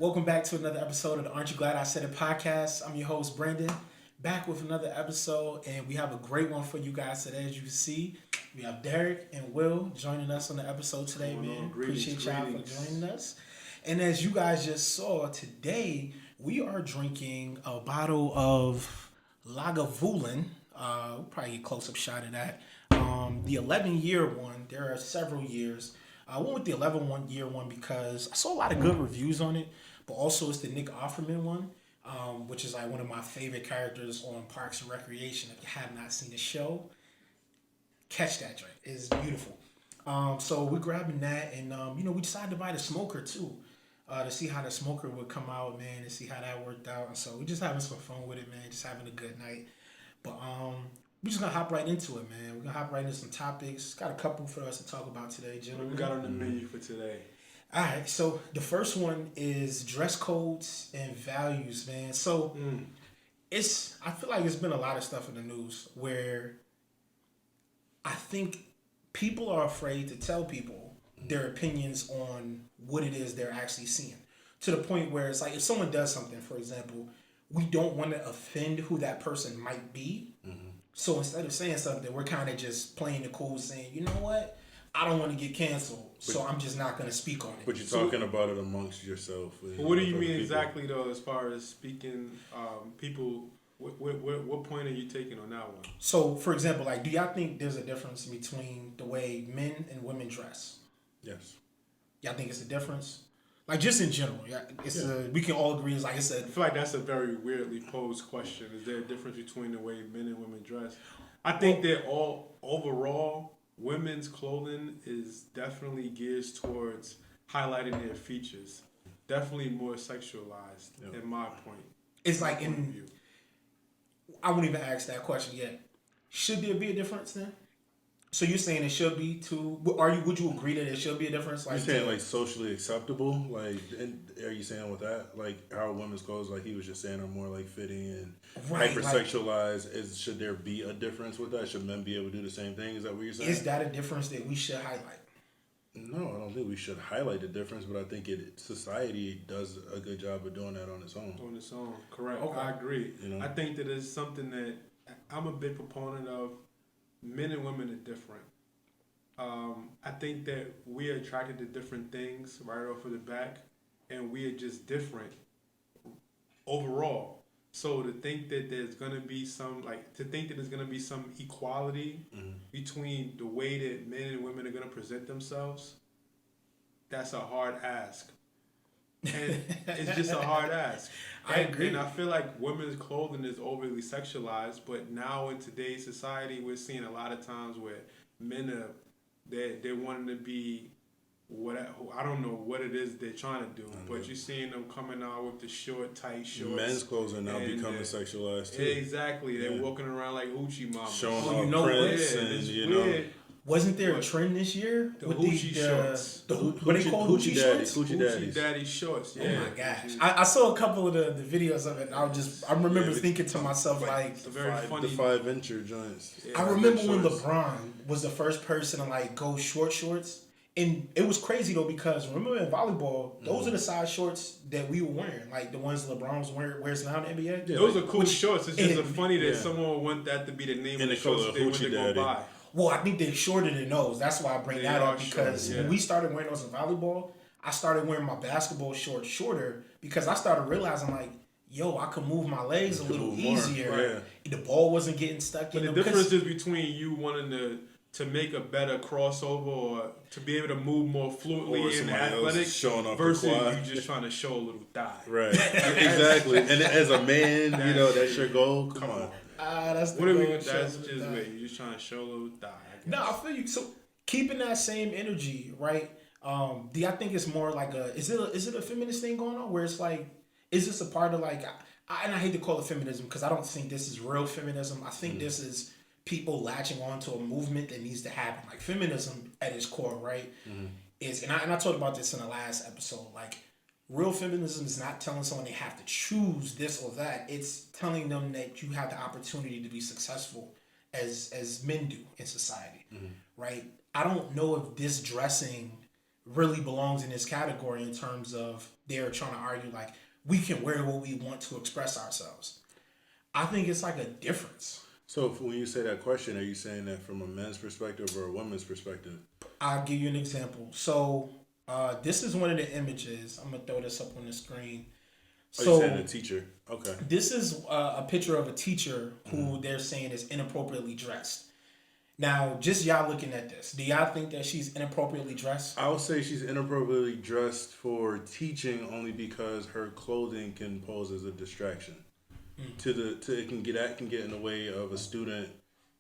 Welcome back to another episode of the Aren't You Glad I Said It podcast. I'm your host, Brandon, back with another episode, and we have a great one for you guys today. As you can see, we have Derek and Will joining us on the episode today, man. Appreciate y'all for joining us. And as you guys just saw, today we are drinking a bottle of Lagavulin. We'll probably get a close-up shot of that. The 11-year one. There are several years. I went with the 11-year one because I saw a lot of good reviews on it, but also it's the Nick Offerman one, which is like one of my favorite characters on Parks and Recreation. If you have not seen the show, catch that joint. It's beautiful. So we're grabbing that, and we decided to buy the smoker too, to see how the smoker would come out, man, to see how that worked out. And so we're just having some fun with it, man, just having a good night. But we're just gonna hop right into it, man. We're gonna hop right into some topics. Got a couple for us to talk about today, gentlemen. What we got on the menu for today? All right, so the first one is dress codes and values, man. So I feel like it's been a lot of stuff in the news where I think people are afraid to tell people their opinions on what it is they're actually seeing. To the point where it's like if someone does something, for example, we don't want to offend who that person might be. So instead of saying something, we're kind of just playing the cool, saying, you know what? I don't want to get canceled, so I'm just not going to speak on it. But you're talking about it amongst yourself. What do you mean exactly, though, as far as speaking people? What point are you taking on that one? So, for example, like, do y'all think there's a difference between the way men and women dress? Yes. Y'all think it's a difference? Like, just in general, we can all agree. It's like I said. I feel like that's a very weirdly posed question. Is there a difference between the way men and women dress? I think that overall, women's clothing is definitely geared towards highlighting their features. Definitely more sexualized, in my point. It's like I won't even ask that question yet. Should there be a difference then? So you're saying it should be too? Would you agree that it should be a difference? Like, you're saying like socially acceptable? Like, are you saying with that, like how women's clothes, like he was just saying, are more like fitting and hypersexualized? Should there be a difference with that? Should men be able to do the same thing? Is that what you're saying? Is that a difference that we should highlight? No, I don't think we should highlight the difference, but I think society does a good job of doing that on its own. On its own, correct. Okay. I agree. You know? I think that it's something that I'm a big proponent of. Men and women are different. I think that we are attracted to different things right off of the back, and we are just different overall. So to think that there's gonna be some equality between the way that men and women are gonna present themselves, that's a hard ask. And it's just a hard ask. I agree. And I feel like women's clothing is overly sexualized, but now in today's society, we're seeing a lot of times where men they're wanting to be I don't know what it is they're trying to do, but you're seeing them coming out with the short, tight shorts. Men's clothes are now becoming sexualized too. Exactly, they're walking around like hoochie mama, showing off prints and Wasn't there a trend this year with hoochie shorts? What they call hoochie shorts? Hoochie daddy shorts. Yeah. Oh my gosh! I saw a couple of the videos of it. And I remember thinking to myself like, it's very funny. The 5-incher joints. I remember when LeBron was the first person to like go short shorts, and it was crazy though because remember in volleyball, those are the size shorts that we were wearing, like the ones LeBron wears now in the NBA. Yeah, those are cool shorts. It's just funny that someone would want that to be the name of the shorts they went to go buy. Well, I think they're shorter than those. That's why I bring that up because when we started wearing those in volleyball, I started wearing my basketball shorts shorter because I started realizing like, yo, I could move my legs a little easier. The ball wasn't getting stuck in them. But the difference is between you wanting to make a better crossover or to be able to move more fluently and athletic versus you just trying to show a little thigh. Right. Exactly. And as a man, that's your goal. Come on. That's the that's just wait. You're just trying to show a little thigh. No, I feel you. So keeping that same energy, right? Do y'all think it's more like is it a feminist thing going on where it's like, is this a part of like, and I hate to call it feminism because I don't think this is real feminism. I think this is people latching on to a movement that needs to happen. Like feminism at its core, right? Is and I talked about this in the last episode. Like real feminism is not telling someone they have to choose this or that. It's telling them that you have the opportunity to be successful as men do in society, right? I don't know if this dressing really belongs in this category in terms of they're trying to argue like we can wear what we want to express ourselves. I think it's like a difference. So when you say that question, are you saying that from a men's perspective or a woman's perspective? I'll give you an example. So this is one of the images. I'm gonna throw this up on the screen. Are So you saying a teacher? Okay. this is a picture of a teacher who they're saying is inappropriately dressed. Now, just y'all looking at this, do y'all think that she's inappropriately dressed? I would say she's inappropriately dressed for teaching only because her clothing can pose as a distraction. It can get in the way of a student,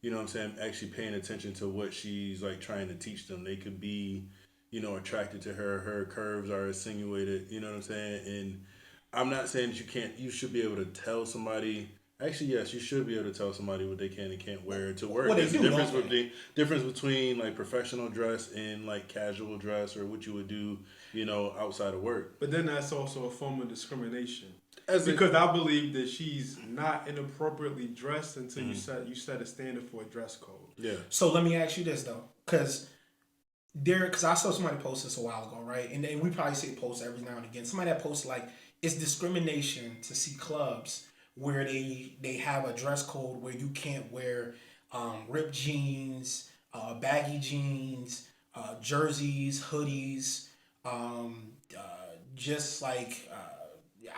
you know what I'm saying, actually paying attention to what she's like trying to teach them. They could be, attracted to her. Her curves are insinuated, you know what I'm saying? And I'm not saying that you should be able to tell somebody. Actually, yes, you should be able to tell somebody what they can and can't wear to work. Well, There's a do, difference between like professional dress and like casual dress or what you would do, outside of work. But then that's also a form of discrimination. Because I believe that she's not inappropriately dressed until you set a standard for a dress code. Yeah. So let me ask you this though, because I saw somebody post this a while ago, right? And then we probably see posts every now and again. Somebody that posts like it's discrimination to see clubs where they have a dress code where you can't wear ripped jeans, baggy jeans, jerseys, hoodies, just like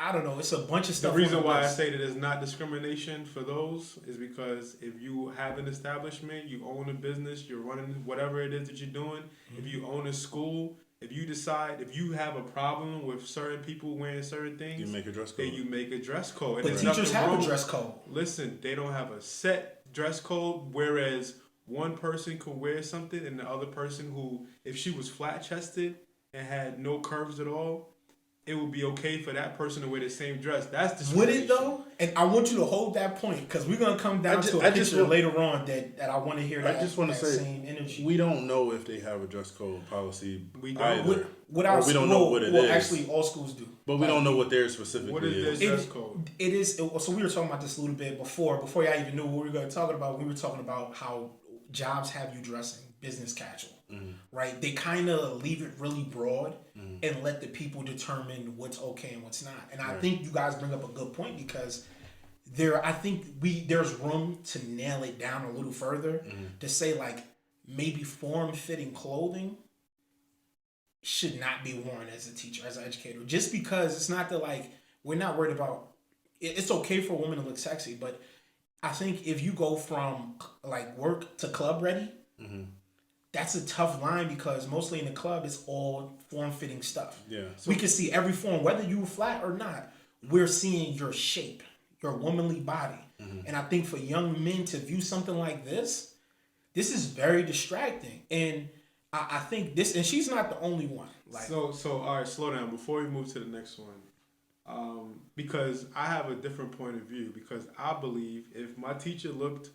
I don't know. It's a bunch of stuff. The reason why I say that it's not discrimination for those is because if you have an establishment, you own a business, you're running whatever it is that you're doing, if you own a school, if you have a problem with certain people wearing certain things, you make a dress code. then you make a dress code. But teachers have a dress code. Listen, they don't have a set dress code, whereas one person could wear something and the other person who, if she was flat chested and had no curves at all, it would be okay for that person to wear the same dress. That's discrimination. Would it though? And I want you to hold that point because we're gonna come down to a picture later on that I want to hear. I just want to say, same energy. We don't know if they have a dress code policy. We don't. Either. We don't know what it is. Actually, all schools do. But we don't know what theirs specifically What is their dress code? It is. So we were talking about this a little bit before y'all even knew what we were going to talk about. We were talking about how jobs have you dressing business casual, right? They kind of leave it really broad and let the people determine what's okay and what's not. And I think you guys bring up a good point because there's room to nail it down a little further to say like maybe form-fitting clothing should not be worn as a teacher, as an educator, just because it's not that like we're not worried about. It's okay for a woman to look sexy, but I think if you go from like work to club ready, that's a tough line because mostly in the club it's all form-fitting stuff. Yeah, so we can see every form, whether you flat or not. We're seeing your shape, your womanly body, and I think for young men to view something like this is very distracting. And I think this, and she's not the only one. Like, so all right, slow down before we move to the next one, because I have a different point of view. Because I believe if my teacher looked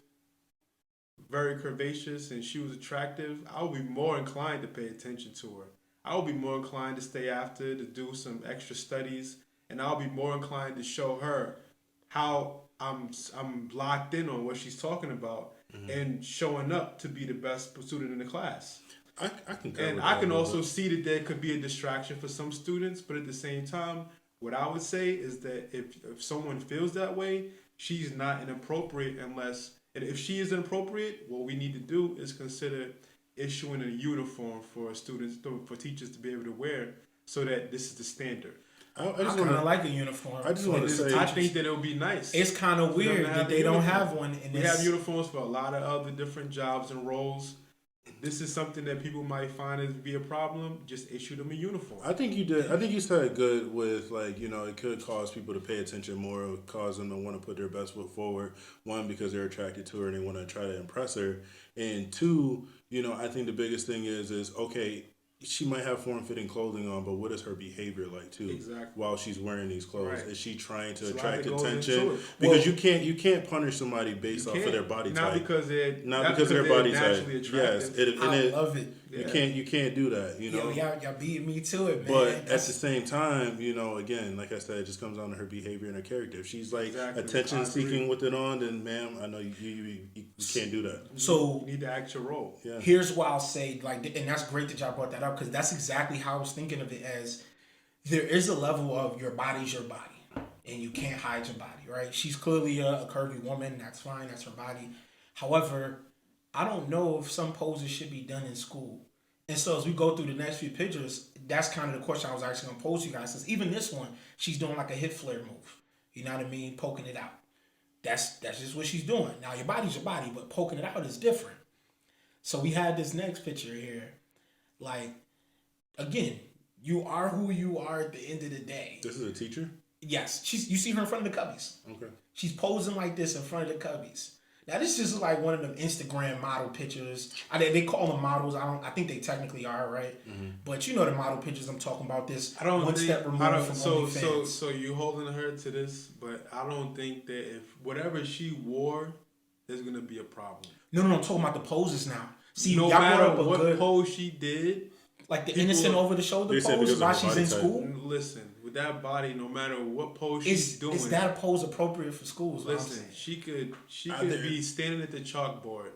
very curvaceous and she was attractive, I would be more inclined to pay attention to her. I would be more inclined to stay after to do some extra studies, and I'll be more inclined to show her how I'm locked in on what she's talking about and showing up to be the best student in the class. I can. And I can also see that there could be a distraction for some students, but at the same time, what I would say is that if someone feels that way, she's not inappropriate unless, and if she is inappropriate, what we need to do is consider issuing a uniform for students, for teachers to be able to wear, so that this is the standard. I kind of like a uniform. I just want to say, I think that it would be nice. It's kind of weird that they don't have one. We have uniforms for a lot of other different jobs and roles. This is something that people might find as be a problem. Just issue them a uniform. I think you did. I think you said good with like, it could cause people to pay attention more, or cause them to want to put their best foot forward. One, because they're attracted to her and they want to try to impress her. And two, I think the biggest thing is okay, she might have form-fitting clothing on, but what is her behavior like too? Exactly. While she's wearing these clothes, Right. Is she trying to It's attract a lot that goes attention? into it. Because you can't punish somebody based off of their body not type. Because they're Not because of their body type. naturally attractive. Yes, I love it. You can't do that, you know. Y'all beat me to it, man. But at the same time, you know, again, like I said, it just comes down to her behavior and her character. If she's like attention seeking with it on, then ma'am, I know you can't do that. So you need to act your role. Yeah. Here's why I'll say, like, and that's great that y'all brought that up, because that's exactly how I was thinking of it. As there is a level of your body's your body, and you can't hide your body, right? She's clearly a curvy woman. That's fine. That's her body. However, I don't know if some poses should be done in school. And so as we go through the next few pictures, that's kind of the question I was actually going to pose to you guys. Since even this one, she's doing like a hip flare move. You know what I mean? Poking it out. That's just what she's doing. Now, your body's your body, but poking it out is different. So we had this next picture here. Like, again, you are who you are at the end of the day. This is a teacher? Yes. You see her in front of the Cubbies. Okay. She's posing like this in front of the Cubbies. Now, this is like one of them Instagram model pictures. They call them models. I think they technically are, right? Mm-hmm. But you know the model pictures I'm talking about. This step removed from OnlyFans. So you holding her to this, but I don't think that if whatever she wore, there's gonna be a problem. No, I'm talking about the poses now. See, no y'all matter brought up what pose she did, like the innocent over the shoulder pose while she's in school. Listen, with that body, no matter what pose she's doing, is that a pose appropriate for schools? Listen, she could be standing at the chalkboard,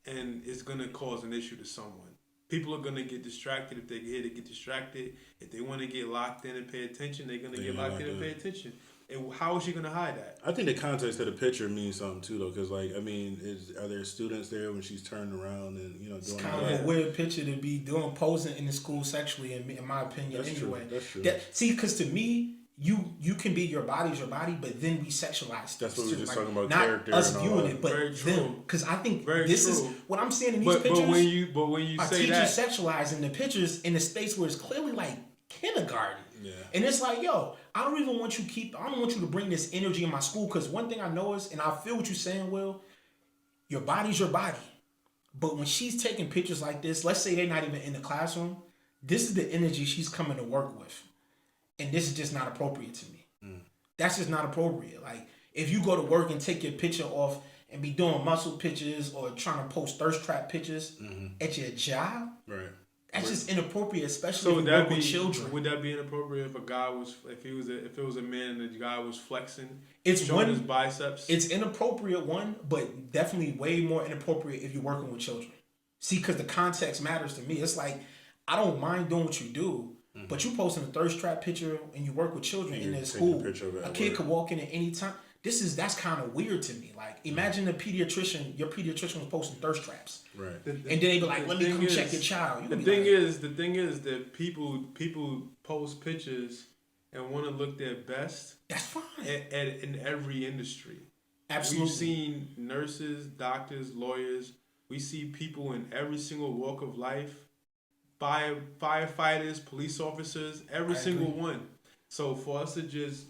and it's gonna cause an issue to someone. People are gonna get distracted if they're here to get distracted. If they want to get locked in and pay attention, they're gonna get locked in and pay attention. And how is she gonna hide that? I think the context of the picture means something too, though, because like I mean, are there students there when she's turning around and doing it's kind of a weird picture to be doing posing in the school sexually, in my opinion. That's anyway, true. That's true. See, because to me, you can be your body's your body, but then we sexualize. That's what we were just talking about. Not character us and viewing all it, but very them. Because I think this is what I'm seeing in these but pictures. But when you say teachers that, sexualizing the pictures in a space where it's clearly like kindergarten. Yeah. And it's like, yo, I don't want you to bring this energy in my school, because one thing I know is, and I feel what you're saying, Will, your body's your body. But when she's taking pictures like this, let's say they're not even in the classroom, this is the energy she's coming to work with. And this is just not appropriate to me. That's just not appropriate. Like, if you go to work and take your picture off and be doing muscle pictures or trying to post thirst trap pictures at your job, right? That's just inappropriate, especially if you work with children. Would that be inappropriate if it was a man and the guy was flexing, it's showing his biceps? It's inappropriate, but definitely way more inappropriate if you're working with children. See, because the context matters to me. It's like, I don't mind doing what you do, but you posting a thirst trap picture and you work with children in their school. A kid could walk in at any time. That's kind of weird to me. Like, imagine your pediatrician was posting thirst traps. Right. And then they be like, let me come check your child. The thing is that people post pictures and want to look their best. That's fine. In every industry. Absolutely. We've seen nurses, doctors, lawyers. We see people in every single walk of life. Firefighters, police officers, every single one. So for us to just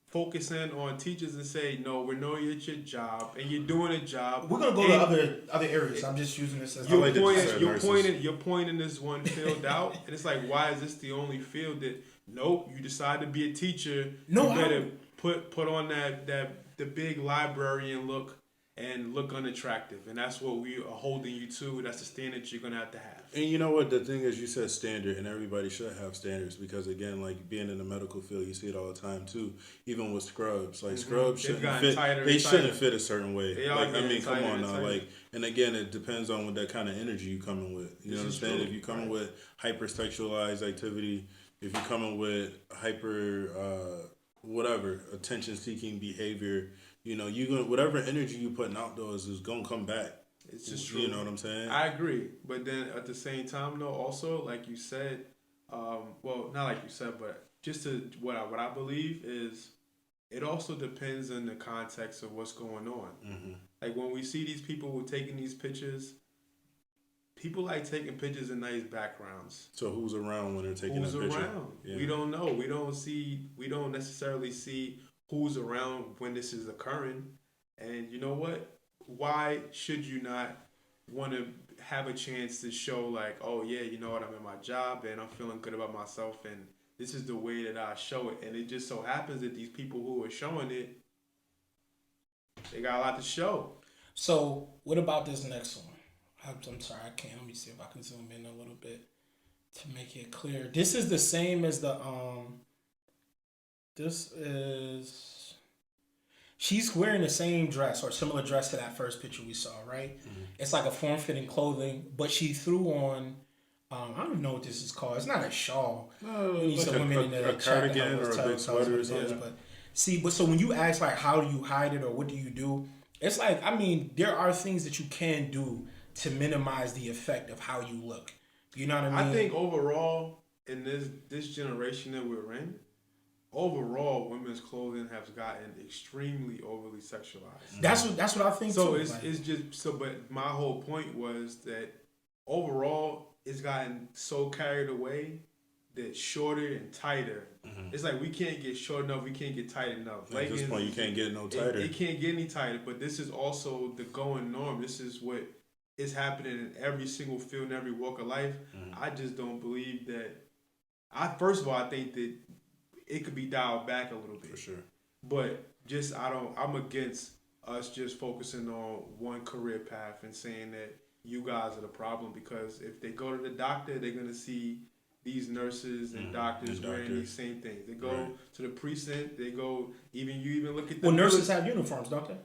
focus in on teachers and say, no, we know you're at your job and you're doing a job. We're gonna go to other areas. I'm just using this as you're pointing this one field out, and it's like, why is this the only field that? Nope, you decide to be a teacher. No, you better put on the big librarian look and look unattractive, and that's what we are holding you to. That's the standard you're gonna have to have. And you know what? The thing is, you said standard, and everybody should have standards because, again, like being in the medical field, you see it all the time too. Even with scrubs, like scrubs shouldn't fit. They shouldn't fit a certain way. Like, I mean, come on now. Like, and again, it depends on what that kind of energy you coming with. You know what I'm saying? If you coming with hypersexualized activity, if you coming with whatever attention-seeking behavior. You know, whatever energy you putting outdoors is gonna come back. It's just true. You know what I'm saying? I agree, but then at the same time, though, also like you said, well, not like you said, but just to what I believe is, it also depends on the context of what's going on. Mm-hmm. Like when we see these people who are taking these pictures, people like taking pictures in nice backgrounds. So who's around when they're taking a picture? Who's around? Yeah. We don't know. We don't necessarily see who's around when this is occurring. And you know what? Why should you not want to have a chance to show like, oh yeah, you know what, I'm in my job and I'm feeling good about myself and this is the way that I show it. And it just so happens that these people who are showing it, they got a lot to show. So what about this next one? I'm sorry, I can't. Let me see if I can zoom in a little bit to make it clear. This is the same as the This is. She's wearing the same dress or similar dress to that first picture we saw, right? Mm-hmm. It's like a form-fitting clothing, but she threw on. I don't even know what this is called. It's not a shawl. No, like a cardigan or a big sweater or something. But see, so when you ask like how do you hide it or what do you do, it's like there are things that you can do to minimize the effect of how you look. You know what I mean? I think overall in this generation that we're in, overall women's clothing has gotten extremely overly sexualized. That's what I think. So too. It's just so. But my whole point was that overall it's gotten so carried away that shorter and tighter. Mm-hmm. It's like we can't get short enough, we can't get tight enough. At this point, you can't get no tighter. It can't get any tighter. But this is also the going norm. This is what is happening in every single field, in every walk of life. Mm-hmm. I just don't believe that. First of all, I think that it could be dialed back a little bit. For sure. But I'm against us just focusing on one career path and saying that you guys are the problem, because if they go to the doctor, they're going to see these nurses and doctors wearing these same things. They go to the precinct, you even look at the... Well, nurses have uniforms, don't they?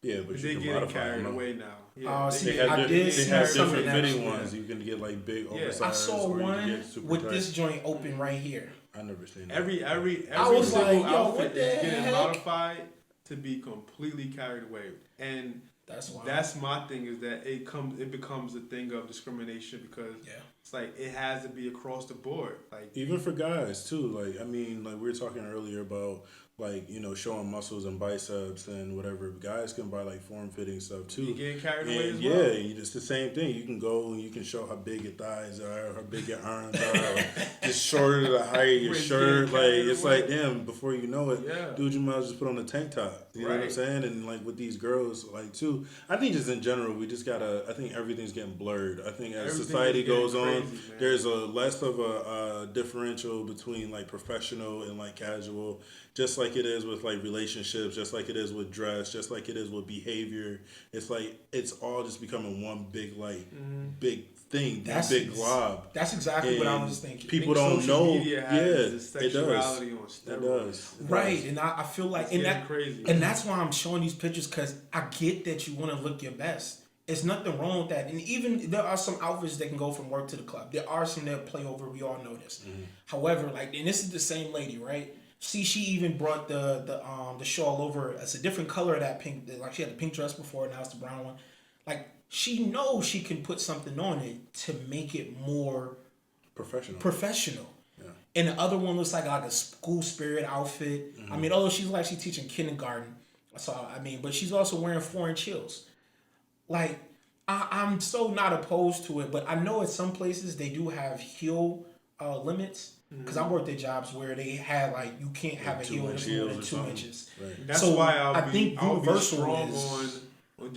Yeah, but they get carried away now. Yeah, they have different fitting ones. You can get like big oversized. I saw one with this joint open right here. I never seen that. Every I was like, yo, outfit is getting modified to be completely carried away, and that's my thing, is that it becomes a thing of discrimination, because it's like it has to be across the board, like even for guys too. Like I mean, like we were talking earlier about like, you know, showing muscles and biceps and whatever. Guys can buy like form-fitting stuff too. You getting carried away as well. Yeah, it's the same thing. You can go and you can show how big your thighs are, how big your arms are, or just shorter the height of your shirt. Like it's like, damn, before you know it, dude, you might as well just put on a tank top. You know what I'm saying? And like with these girls, like too, I think just in general, we just gotta. I think everything's getting blurred. I think as society goes on, there's a less of a differential between like professional and like casual. Just like it is with like relationships, just like it is with dress, just like it is with behavior. It's like it's all just becoming one big big thing, big glob. That's exactly what I was thinking. People don't know. It does. It does. Right, and I feel like crazy. And that's why I'm showing these pictures, because I get that you want to look your best. There's nothing wrong with that. And even there are some outfits that can go from work to the club. There are some that play over. We all know this. Mm-hmm. However, like, and this is the same lady, right? See, she even brought the shawl over. It's a different color of that pink. Like she had the pink dress before, now it's the brown one. Like she knows she can put something on it to make it more professional. Yeah. And the other one looks like a school spirit outfit. Mm-hmm. I mean, although she's teaching kindergarten, so but she's also wearing 4-inch heels. Like I'm so not opposed to it, but I know at some places they do have heel limits. Because I worked at jobs where they had you can't have a heel that's more than 2 inches. Right. That's why I'll be strong on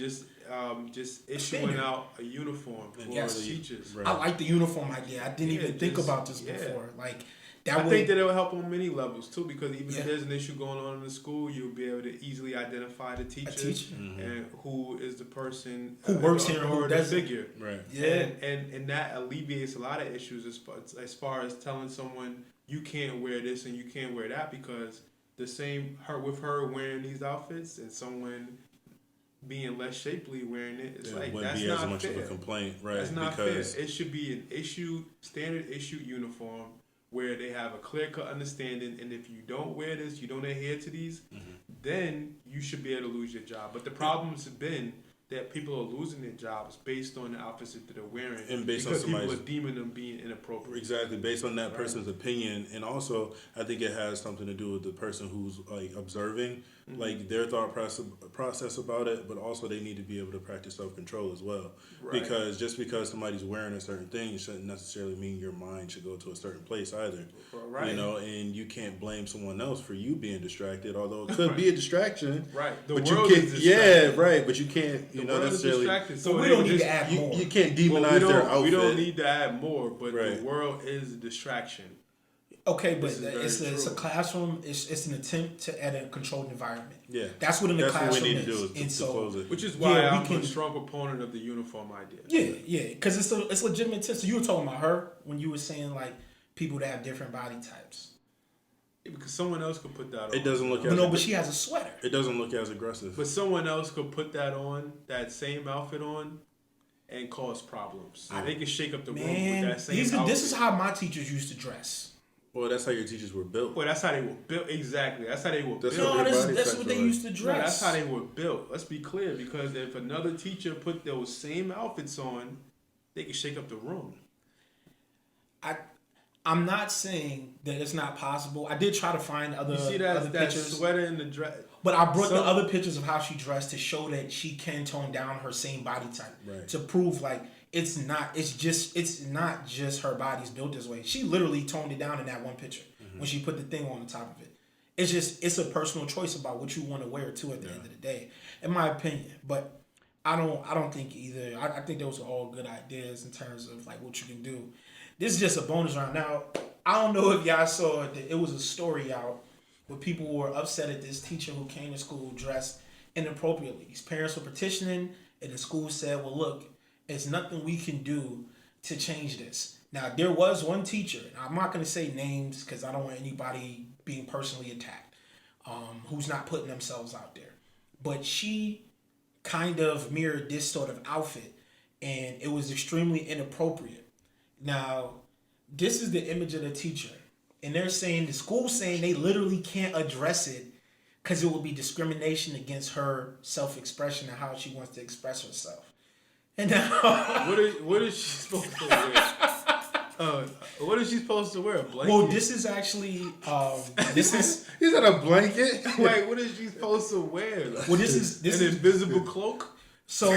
just issuing out a uniform for teachers. Right. I like the uniform idea. I didn't even think about this before. I think that it will help on many levels too, because even if there's an issue going on in the school, you'll be able to easily identify the teacher and who is the person who works here, who does figure. Right. Yeah. And that alleviates a lot of issues as far as telling someone you can't wear this and you can't wear that, because with her wearing these outfits and someone being less shapely wearing it, it's that's not fair. As much of a complaint, right? That's not fair. It should be an standard issued uniform, where they have a clear-cut understanding, and if you don't wear this, you don't adhere to these, then you should be able to lose your job. But the problems have been that people are losing their jobs based on the outfits that they're wearing, and based because on people are deeming them being inappropriate. Exactly, based on that person's opinion, and also I think it has something to do with the person who's observing, their thought process about it. But also they need to be able to practice self-control as well, because just because somebody's wearing a certain thing shouldn't necessarily mean your mind should go to a certain place either. Right. You know, and you can't blame someone else for you being distracted, although it could be a distraction. Right. The world is distracted. But you can't. You know, necessarily. So we don't need to add more. You can't demonize their outfit. We don't need to add more, but the world is a distraction. Okay, but This is it's a true. classroom. It's an attempt to add a controlled environment. Yeah, That's what in the that's classroom what we need to is. do is And to so, close it. Which is why Yeah, we I'm can- a strong proponent of the uniform idea. yeah, because it's legitimate. So you were talking about her when you were saying like people that have different body types. Yeah, because someone else could put that on. It doesn't look But as no, but she has a sweater. it doesn't look as aggressive. But someone else could put that on, that same outfit on, and cause problems. They could shake up the room with Man, that same outfit. this is how my teachers used to dress. Well, that's how your teachers were built. Well, that's how they were built. Exactly. That's how they were That's built. what No, their body that's types what are they like. used to No, dress. that's how they were built. Let's be clear, because if another teacher put those same outfits on, they could shake up the room. I'm not saying that it's not possible. I did try to find other You see other that pictures, sweater and the dress. but I brought the Some- other pictures of how she dressed to show that she can tone down her same body type Right. to prove like it's not just her body's built this way. She literally toned it down in that one picture when she put the thing on the top of it. It's a personal choice about what you want to wear too at the end of the day, in my opinion. But I don't think either. I think those are all good ideas in terms of like what you can do. This is just a bonus round. Now, I don't know if y'all saw that it was a story out where people were upset at this teacher who came to school dressed inappropriately. His parents were petitioning, and the school said, well, look, there's nothing we can do to change this. Now, there was one teacher, and I'm not going to say names because I don't want anybody being personally attacked, who's not putting themselves out there. But she kind of mirrored this sort of outfit, and it was extremely inappropriate. Now, this is the image of the teacher, and they're saying, the school's saying they literally can't address it because it would be discrimination against her self-expression and how she wants to express herself. And now, What is she supposed to wear? What is she supposed to wear? A blanket? well, this is actually this is Is that a blanket? Wait, what is she supposed to wear? Like, well, this is an invisible cloak? so.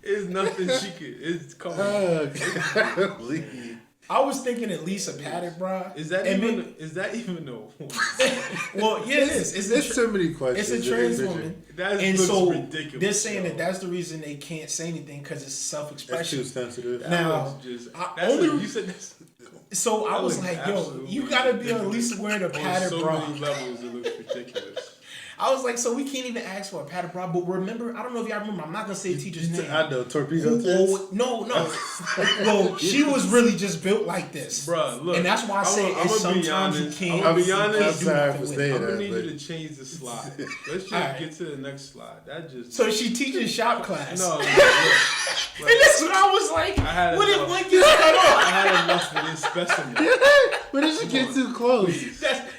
It's nothing she could. It's called. I was thinking at least a padded bra. Is that And even? maybe- Is that even a? Well, yeah, it is. There's so many questions. It's a trans woman. That And looks so ridiculous. they're saying yo. that that's the reason they can't say anything because it's That's too self-expression. sensitive. That Now, looks just. you said that's. So I That was looks like, yo, absolutely you gotta be at ridiculous. least wearing a On padded so bra. many levels, it looks ridiculous. I was like, so we can't even ask for a padded bra. But remember, I don't know if y'all remember, I'm not gonna say the teacher's name. I know, torpedo Who tits. always- no. Well, she was really just built like this. Bruh, look. And that's why I say I'ma it's be sometimes you honest. can't, I'ma be you honest. can't I'm do sorry nothing for with saying it. I'm that. gonna need but- you to change the slide. Let's just Alright. get to the next slide. That just. So she teaches shop class. No, look, And that's what I was like, I had what did enough. one get cut off? I had enough for this specimen. What did she get too close?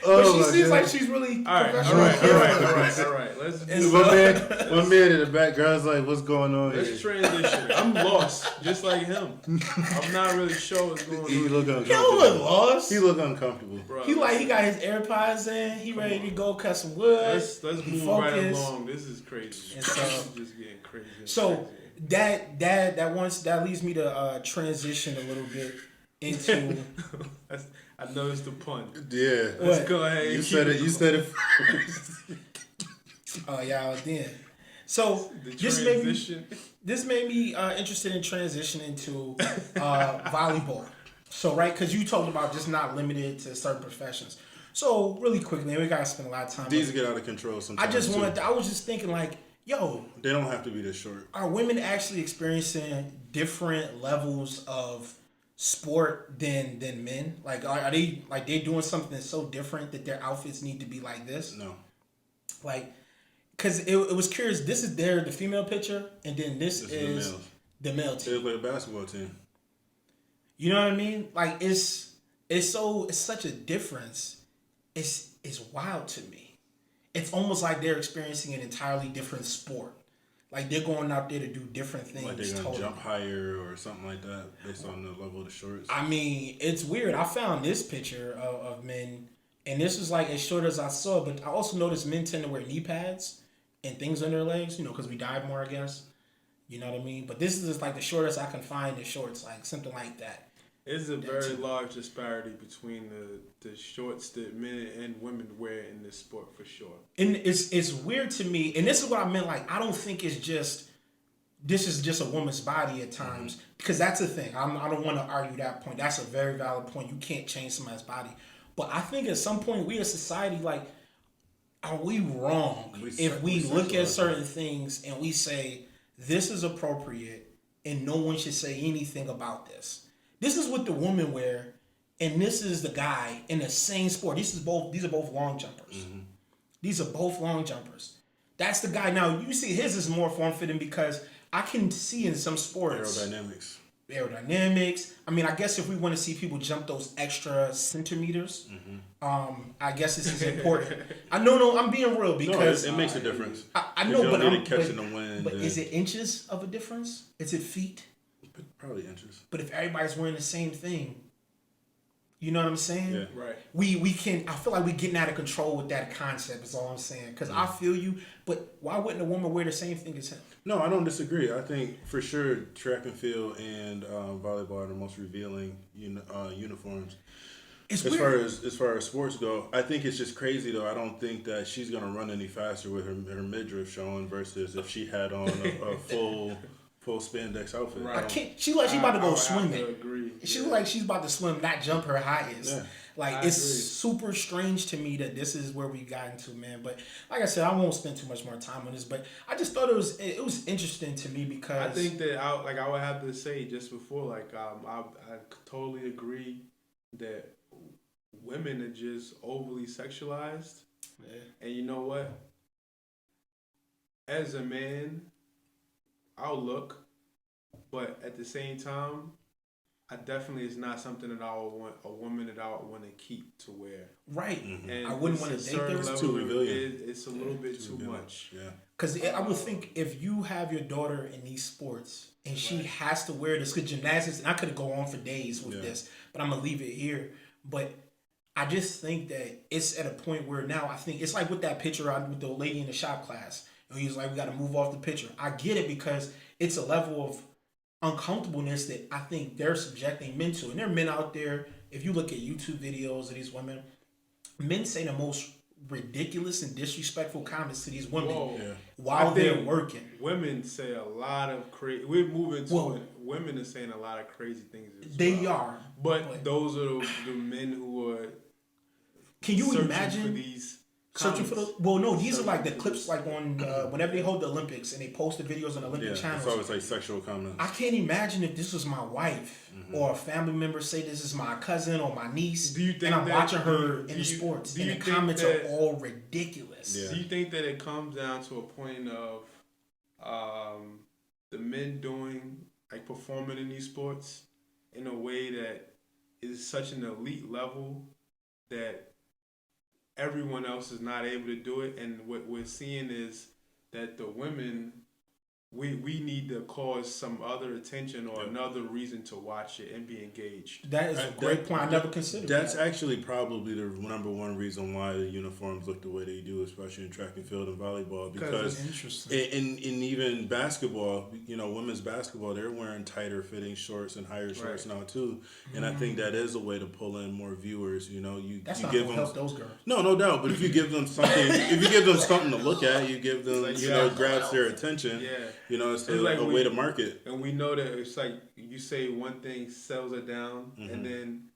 But she my seems God. like she's really All right, professional. all right. Let's And One man in the background's like, what's going on let's here? transition. I'm lost, just like him. I'm not really sure what's going He on. look Yo, look uncomfortable. lost. He look uncomfortable. Bro, He got his AirPods in. He ready to go cut some wood. let's He move right focused. along. This is crazy. And so- This is just getting crazy. and So crazy. that leads me to transition a little bit into I noticed the pun. Yeah. Let's What? go ahead. And You keep said it. it You said it first. y'all then. So The this transition. made me interested in transitioning to volleyball. So right, because you talked about just not limited to certain professions. So really quickly, and we gotta spend a lot of time. These on get out of control sometimes. I was just thinking like, yo, They don't have to be this short. are women actually experiencing different levels of sport than men? Like, are they like they doing something so different that their outfits need to be like this? No. Like, cause it was curious. This is the female picture, and then this This is is the male They team. look like a basketball team. You know what I mean? Like, it's such a difference. It's wild to me. It's almost like they're experiencing an entirely different sport. Like they're going out there to do different things. Like they're gonna totally. jump higher or something like that based on the level of the shorts. I mean, it's weird. I found this picture of men, and this was like as short as I saw. But I also noticed men tend to wear knee pads and things on their legs. You know, because we dive more, I guess. You know what I mean? But this is just like the shortest I can find in shorts, like something like that. It's a very large disparity between the shorts that men and women wear in this sport for sure. And it's weird to me, and this is what I meant. Like, I don't think it's just this is just a woman's body at times, because that's the thing. I don't want to argue that point. That's a very valid point. You can't change somebody's body, but I think at some point we as society, like, are we wrong if we look at certain things and we say this is appropriate and no one should say anything about this? This is what the women wear, and this is the guy in the same sport. These are both long jumpers. These are both long jumpers. That's the guy. Now you see his is more form fitting because I can see in some sports aerodynamics. I mean, I guess if we want to see people jump those extra centimeters, I guess this is important. I'm being real because it makes a difference. I know, but I'm catching the wind. But is it inches of a difference? Is it feet? Probably inches. But if everybody's wearing the same thing, you know what I'm saying? Yeah. Right. We can. I feel like we're getting out of control with that concept. Is all I'm saying. Because I feel you, but why wouldn't a woman wear the same thing as him? No, I don't disagree. I think for sure track and field and volleyball are the most revealing uniforms. It's as weird. as far as sports go, I think it's just crazy though. I don't think that she's gonna run any faster with her midriff showing versus if she had on a full spandex outfit. I can't. She like she about to go swimming. Agree. She look like she's about to swim, not jump her highest. Yeah. Like it's super strange to me that this is where we got into, man. But like I said, I won't spend too much more time on this. But I just thought it was interesting to me because I think that I would have to say just before, I totally agree that women are just overly sexualized. Yeah. And you know what? As a man, I'll look, but at the same time, I definitely is not something that I would want a woman that I would want to keep to wear. Right. And I wouldn't want to date there. It's too revealing. It's a little bit too much. Yeah. Because I would think if you have your daughter in these sports and she has to wear this, because gymnastics, and I could go on for days with this, but I'm going to leave it here. But I just think that it's at a point where now I think it's like with that picture with the lady in the shop class. And he's like, we got to move off the picture. I get it because it's a level of uncomfortableness that I think they're subjecting men to. And there are men out there, if you look at YouTube videos of these women, men say the most ridiculous and disrespectful comments to these women while they're working. Women say a lot of crazy. We're moving to it. Women are saying a lot of crazy things. They are. But those are the men who are. Can you searching imagine for these? Searching for the no, these are like the clips like on whenever they hold the Olympics and they post the videos on the Olympic channels. It's always like sexual comments. I can't imagine if this was my wife or a family member say this is my cousin or my niece. Do you think and I'm that, watching her in the sports and the comments are all ridiculous. Yeah. Do you think that it comes down to a point of the men doing performing in these sports in a way that is such an elite level that everyone else is not able to do it, and what we're seeing is that the women, we need to cause some other attention or another reason to watch it and be engaged. That is a great point. I never considered That's that. actually probably the number one reason why the uniforms look the way they do, especially in track and field and volleyball. Because in even basketball, women's basketball, they're wearing tighter fitting shorts and higher shorts now too. And I think that is a way to pull in more viewers. That's you not give gonna them help those girls. no doubt. But if you give them something, to look at, you give them grabs their attention. Yeah. It's a way to market. And we know that it's like you say one thing sells it down, and then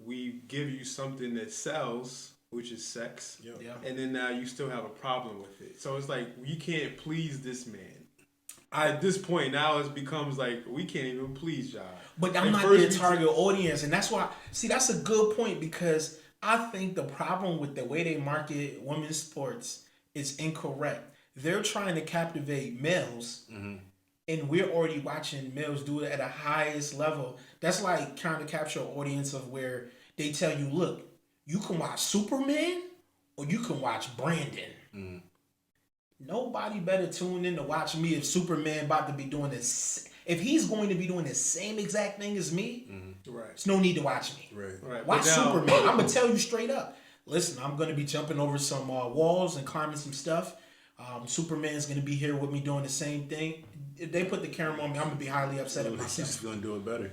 we give you something that sells, which is sex, and then now you still have a problem with it. So it's like you can't please this man. At this point, now it becomes like we can't even please y'all. But I'm not their target audience, and that's why. See, that's a good point because I think the problem with the way they market women's sports is incorrect. They're trying to captivate males, and we're already watching males do it at a highest level. That's like trying to capture an audience of where they tell you, look, you can watch Superman or you can watch Brandon. Nobody better tune in to watch me if Superman about to be doing this. If he's going to be doing the same exact thing as me, there's no need to watch me. Right. Watch Superman. I'm going to tell you straight up. Listen, I'm going to be jumping over some walls and climbing some stuff. Superman's going to be here with me doing the same thing. If they put the camera on me, I'm going to be highly upset at myself. He's just going to do it better.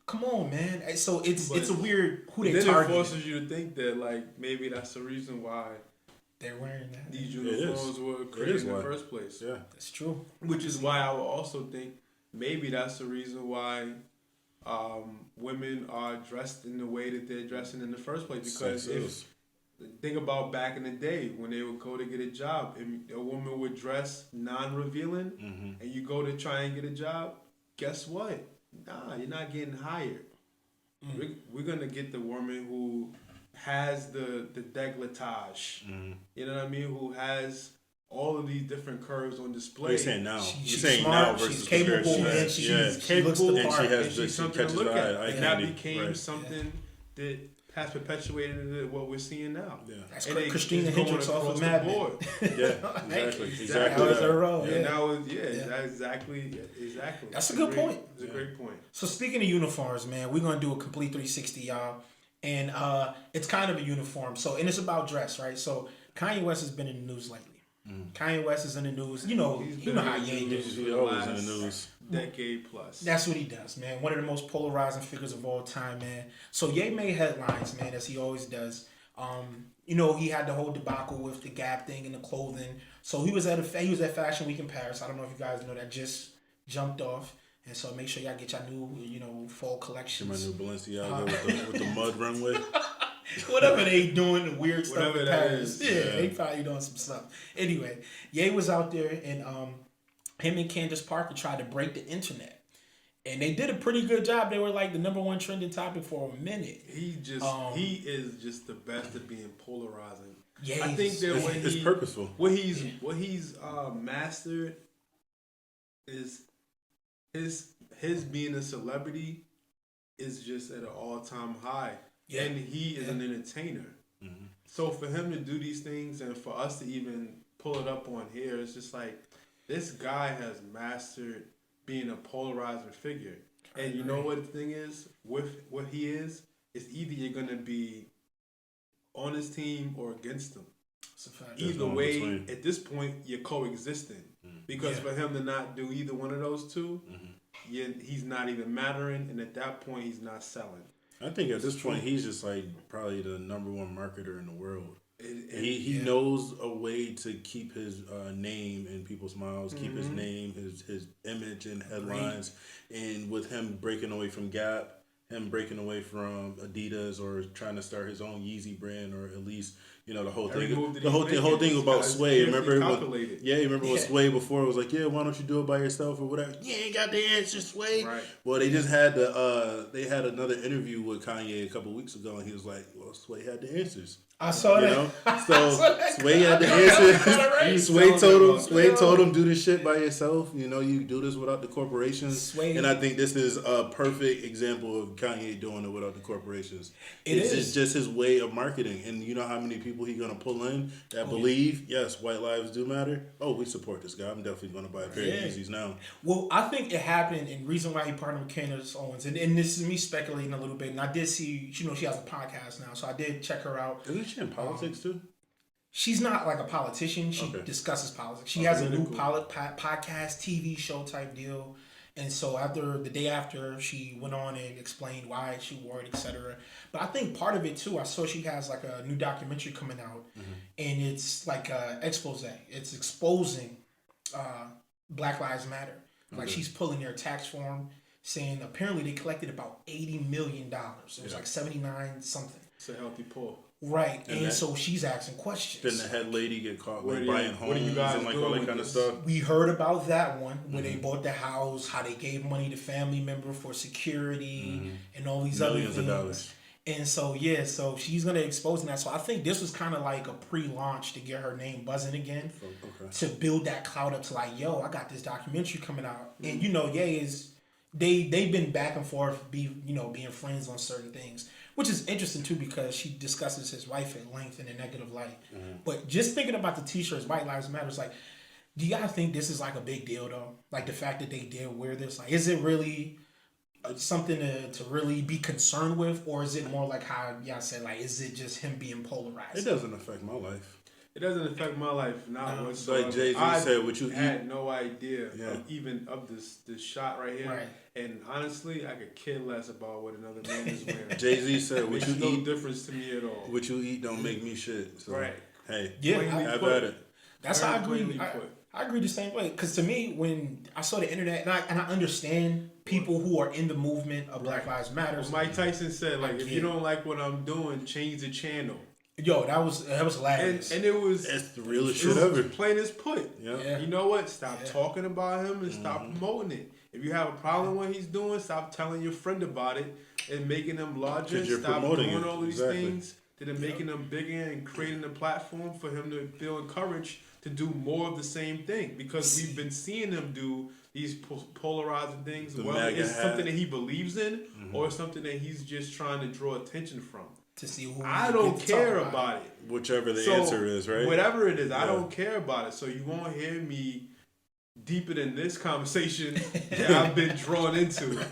Come on, man. So it's a weird who they then target. It forces you to think that maybe that's the reason why They're wearing that. These uniforms were created in the first place. Yeah, that's true. Which is why I would also think maybe that's the reason why women are dressed in the way that they're dressing in the first place. Because think about back in the day when they would go to get a job, and a woman would dress non-revealing, and you go to try and get a job, guess what? Nah, you're not getting hired. We're gonna get the woman who has the décolletage. You know what I mean? Who has all of these different curves on display. You're saying now. She's saying smart, now versus she's capable, and she's she looks the part. And she's something to look at. And that candy. became something that has perpetuated what we're seeing now. Yeah. That's Christina Hendricks off of Mad Men. Yeah, exactly. That was her role. And that was exactly. That's a good point. It's a great point. So speaking of uniforms, man, we're gonna do a complete 360, y'all, and it's kind of a uniform. So and it's about dress, right? So Kanye West has been in the news lately. Kanye West is in the news. You know how Ye does. He's always in the news. Decade plus. That's what he does, man. One of the most polarizing figures of all time, man. So Ye made headlines, man, as he always does. You know, he had the whole debacle with the Gap thing and the clothing. So he was at Fashion Week in Paris. I don't know if you guys know that just jumped off. And so make sure y'all get your new, fall collections. My new Balenciaga with the mud runway. Whatever they doing, the weird stuff in Paris. Yeah, they probably doing some stuff. Anyway, Ye was out there, and him and Candace Parker tried to break the internet. And they did a pretty good job. They were like the #1 trending topic for a minute. He is just the best at being polarizing. Yeah, I think that it's purposeful. What he's mastered is his being a celebrity is just at an all-time high. Yeah. And he is an entertainer. So for him to do these things and for us to even pull it up on here, it's just like this guy has mastered being a polarizing figure. And you know what the thing is? With what he is either you're going to be on his team or against him. Either way, at this point, you're coexisting. Because for him to not do either one of those two, he's not even mattering. And at that point, he's not selling. I think at this point, he's just like probably the #1 marketer in the world. He knows a way to keep his name in people's mouths, keep his name, his image in headlines. And with him breaking away from Gap, him breaking away from Adidas or trying to start his own Yeezy brand, or at least, the whole thing about Sway. Remember when Sway before was like, yeah, why don't you do it by yourself or whatever? You ain't got the answer, Sway. Right. Well, they just had they had another interview with Kanye a couple weeks ago, and he was like, well, Sway had the answers. I saw that. So Sway had the answers. Sway told him, do this shit by yourself. You do this without the corporations. And I think this is a perfect example of Kanye doing it without the corporations. It's just his way of marketing. And you know how many people he's going to pull in that believe, yes, white lives do matter. Oh, we support this guy. I'm definitely going to buy a pair of Yeezys now. Well, I think it happened, and the reason why he partnered with Candace Owens, and this is me speculating a little bit, and I did see, she has a podcast now, so I did check her out. Isn't she in politics too? She's not like a politician. She discusses politics. She has a new podcast, TV show type deal. And so the day after, she went on and explained why she wore it, etc. But I think part of it too, I saw she has like a new documentary coming out, and it's like a expose. It's exposing Black Lives Matter. Like she's pulling their tax form, saying apparently they collected about $80 million. It was like 79 something. It's a healthy pull. Right, and so she's asking questions. Then the head lady get caught like buying homes and like all that kind of stuff. We heard about that one where they bought the house, how they gave money to family member for security and all these millions other things. Of dollars. And so she's gonna expose that. So I think this was kind of like a pre-launch to get her name buzzing again, to build that clout up to like, yo, I got this documentary coming out, and Ye is they've been back and forth, being friends on certain things. Which is interesting too, because she discusses his wife at length in a negative light. But just thinking about the t-shirts, White Lives Matter, it's like, do y'all think this is like a big deal though? Like the fact that they did wear this, like, is it really something to really be concerned with, or is it more like how y'all said, like, is it just him being polarized? It doesn't affect my life. It doesn't affect my life, not whatsoever. Like Jay-Z said, what you had no idea of this shot right here. Right. And honestly, I could care less about what another man is wearing. Jay-Z said, what you eat, no difference to me at all. What you eat don't make me shit. So. Right. Hey, Yeah, have at it. That's how I agree. Plainly put. I agree the same way. Because to me, when I saw the internet, and I understand people who are in the movement of Black Lives Matter. Well, Mike Tyson said, like, I if get you it. don't like what I'm doing, change the channel. Yo, that was hilarious. And it was That's the realest it shit was ever. plain as put. Yeah. You know what? Stop talking about him and stop promoting it. If you have a problem with what he's doing, stop telling your friend about it and making them larger. 'Cause you're Stop promoting doing it. all these Exactly. things that are making them bigger and creating a platform for him to feel encouraged to do more of the same thing. Because we've been seeing him do these polarizing things. The Whether MAGA it's hat. something that he believes in or something that he's just trying to draw attention from. to see who I don't care about it. Whichever the So, answer is, right? Whatever it is, I Yeah. don't care about it. So you won't hear me deeper than this conversation that I've been drawn into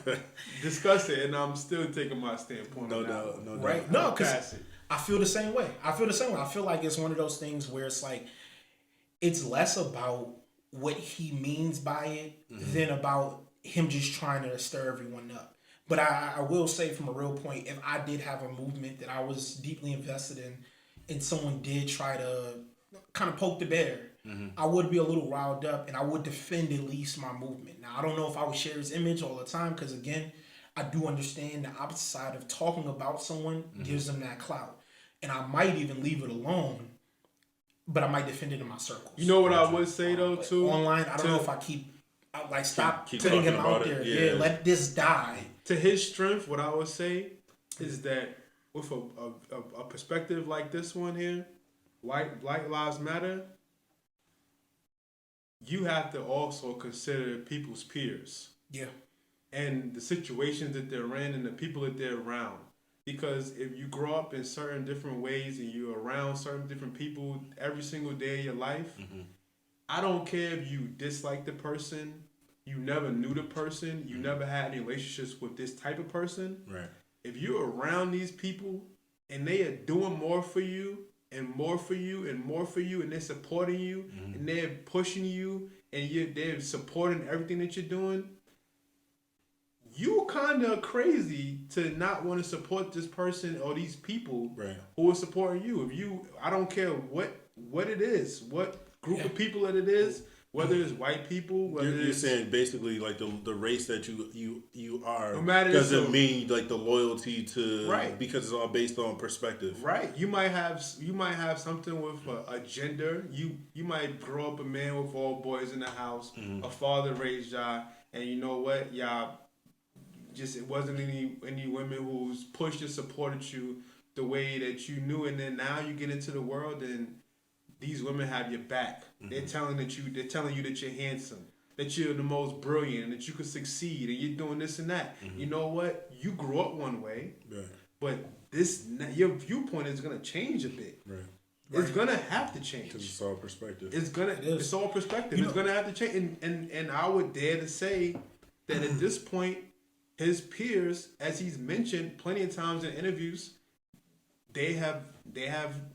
discuss it, and I'm still taking my standpoint. No on that doubt. one. No doubt. Right? No, because Pass it. I feel the same way. I feel like it's one of those things where it's like, it's less about what he means by it than about him just trying to stir everyone up. But I will say from a real point, if I did have a movement that I was deeply invested in and someone did try to kind of poke the bear, I would be a little riled up and I would defend at least my movement. Now, I don't know if I would share his image all the time because, again, I do understand the opposite side of talking about someone gives them that clout. And I might even leave it alone, but I might defend it in my circles. You know what I would say though But too. online, I don't know if I stop keep putting him talking out about there. it, Yeah, yeah. let this die. To his strength, what I would say is that with a perspective like this one here, Black Lives Matter, you have to also consider people's peers Yeah. and the situations that they're in and the people that they're around. Because if you grow up in certain different ways and you're around certain different people every single day of your life, I don't care if you dislike the person, you never knew the person, you never had any relationships with this type of person. Right. If you're around these people and they are doing more for you and more for you and more for you and they're supporting you and they're pushing you and they're supporting everything that you're doing, you kind of crazy to not want to support this person or these people who are supporting you. I don't care what it is, what group of people that it is, whether it's white people, whether You're it's saying basically like the race that you are No matter doesn't so- mean like the loyalty to because it's all based on perspective. Right. You might have something with a gender. You might grow up a man with all boys in the house. A father raised y'all, and you know what? Y'all just it wasn't any women who's pushed and supported you the way that you knew, and then now you get into the world and these women have your back. They're telling you that you're handsome, that you're the most brilliant, that you could succeed, and you're doing this and that. You know what? You grew up one way, but your viewpoint is gonna change a bit. Right. It's gonna have to change. Because it's all perspective. It's all perspective. It's gonna have to change. And I would dare to say that at this point, his peers, as he's mentioned plenty of times in interviews, they have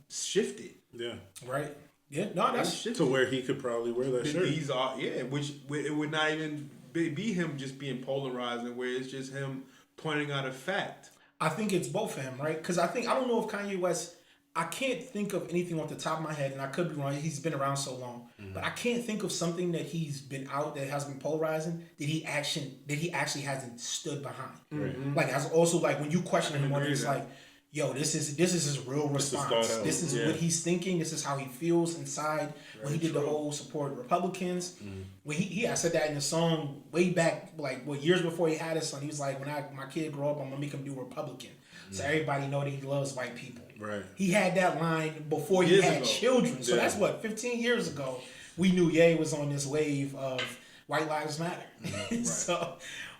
shifted. Yeah. Right. Yeah. No, that's To where he could probably wear that shirt. These are which it would not even be him just being polarized, and where it's just him pointing out a fact. I think it's both of him, right? Because I don't know if Kanye West. I can't think of anything off the top of my head, and I could be wrong. He's been around so long, but I can't think of something that he's been out that has been polarizing that he actually hasn't stood behind. Like as also like when you question him on it, it's like, yo, this is his real response. This is what he's thinking. This is how he feels inside. When he did the whole support Republicans, when he had said that in the song way back, like years before he had his son, he was like, when my kid grow up, I'm gonna make him do Republican, so everybody know that he loves white people. Right. He had that line before he Years had ago. children. So that's 15 years ago. We knew Ye was on this wave of White Lives Matter. So,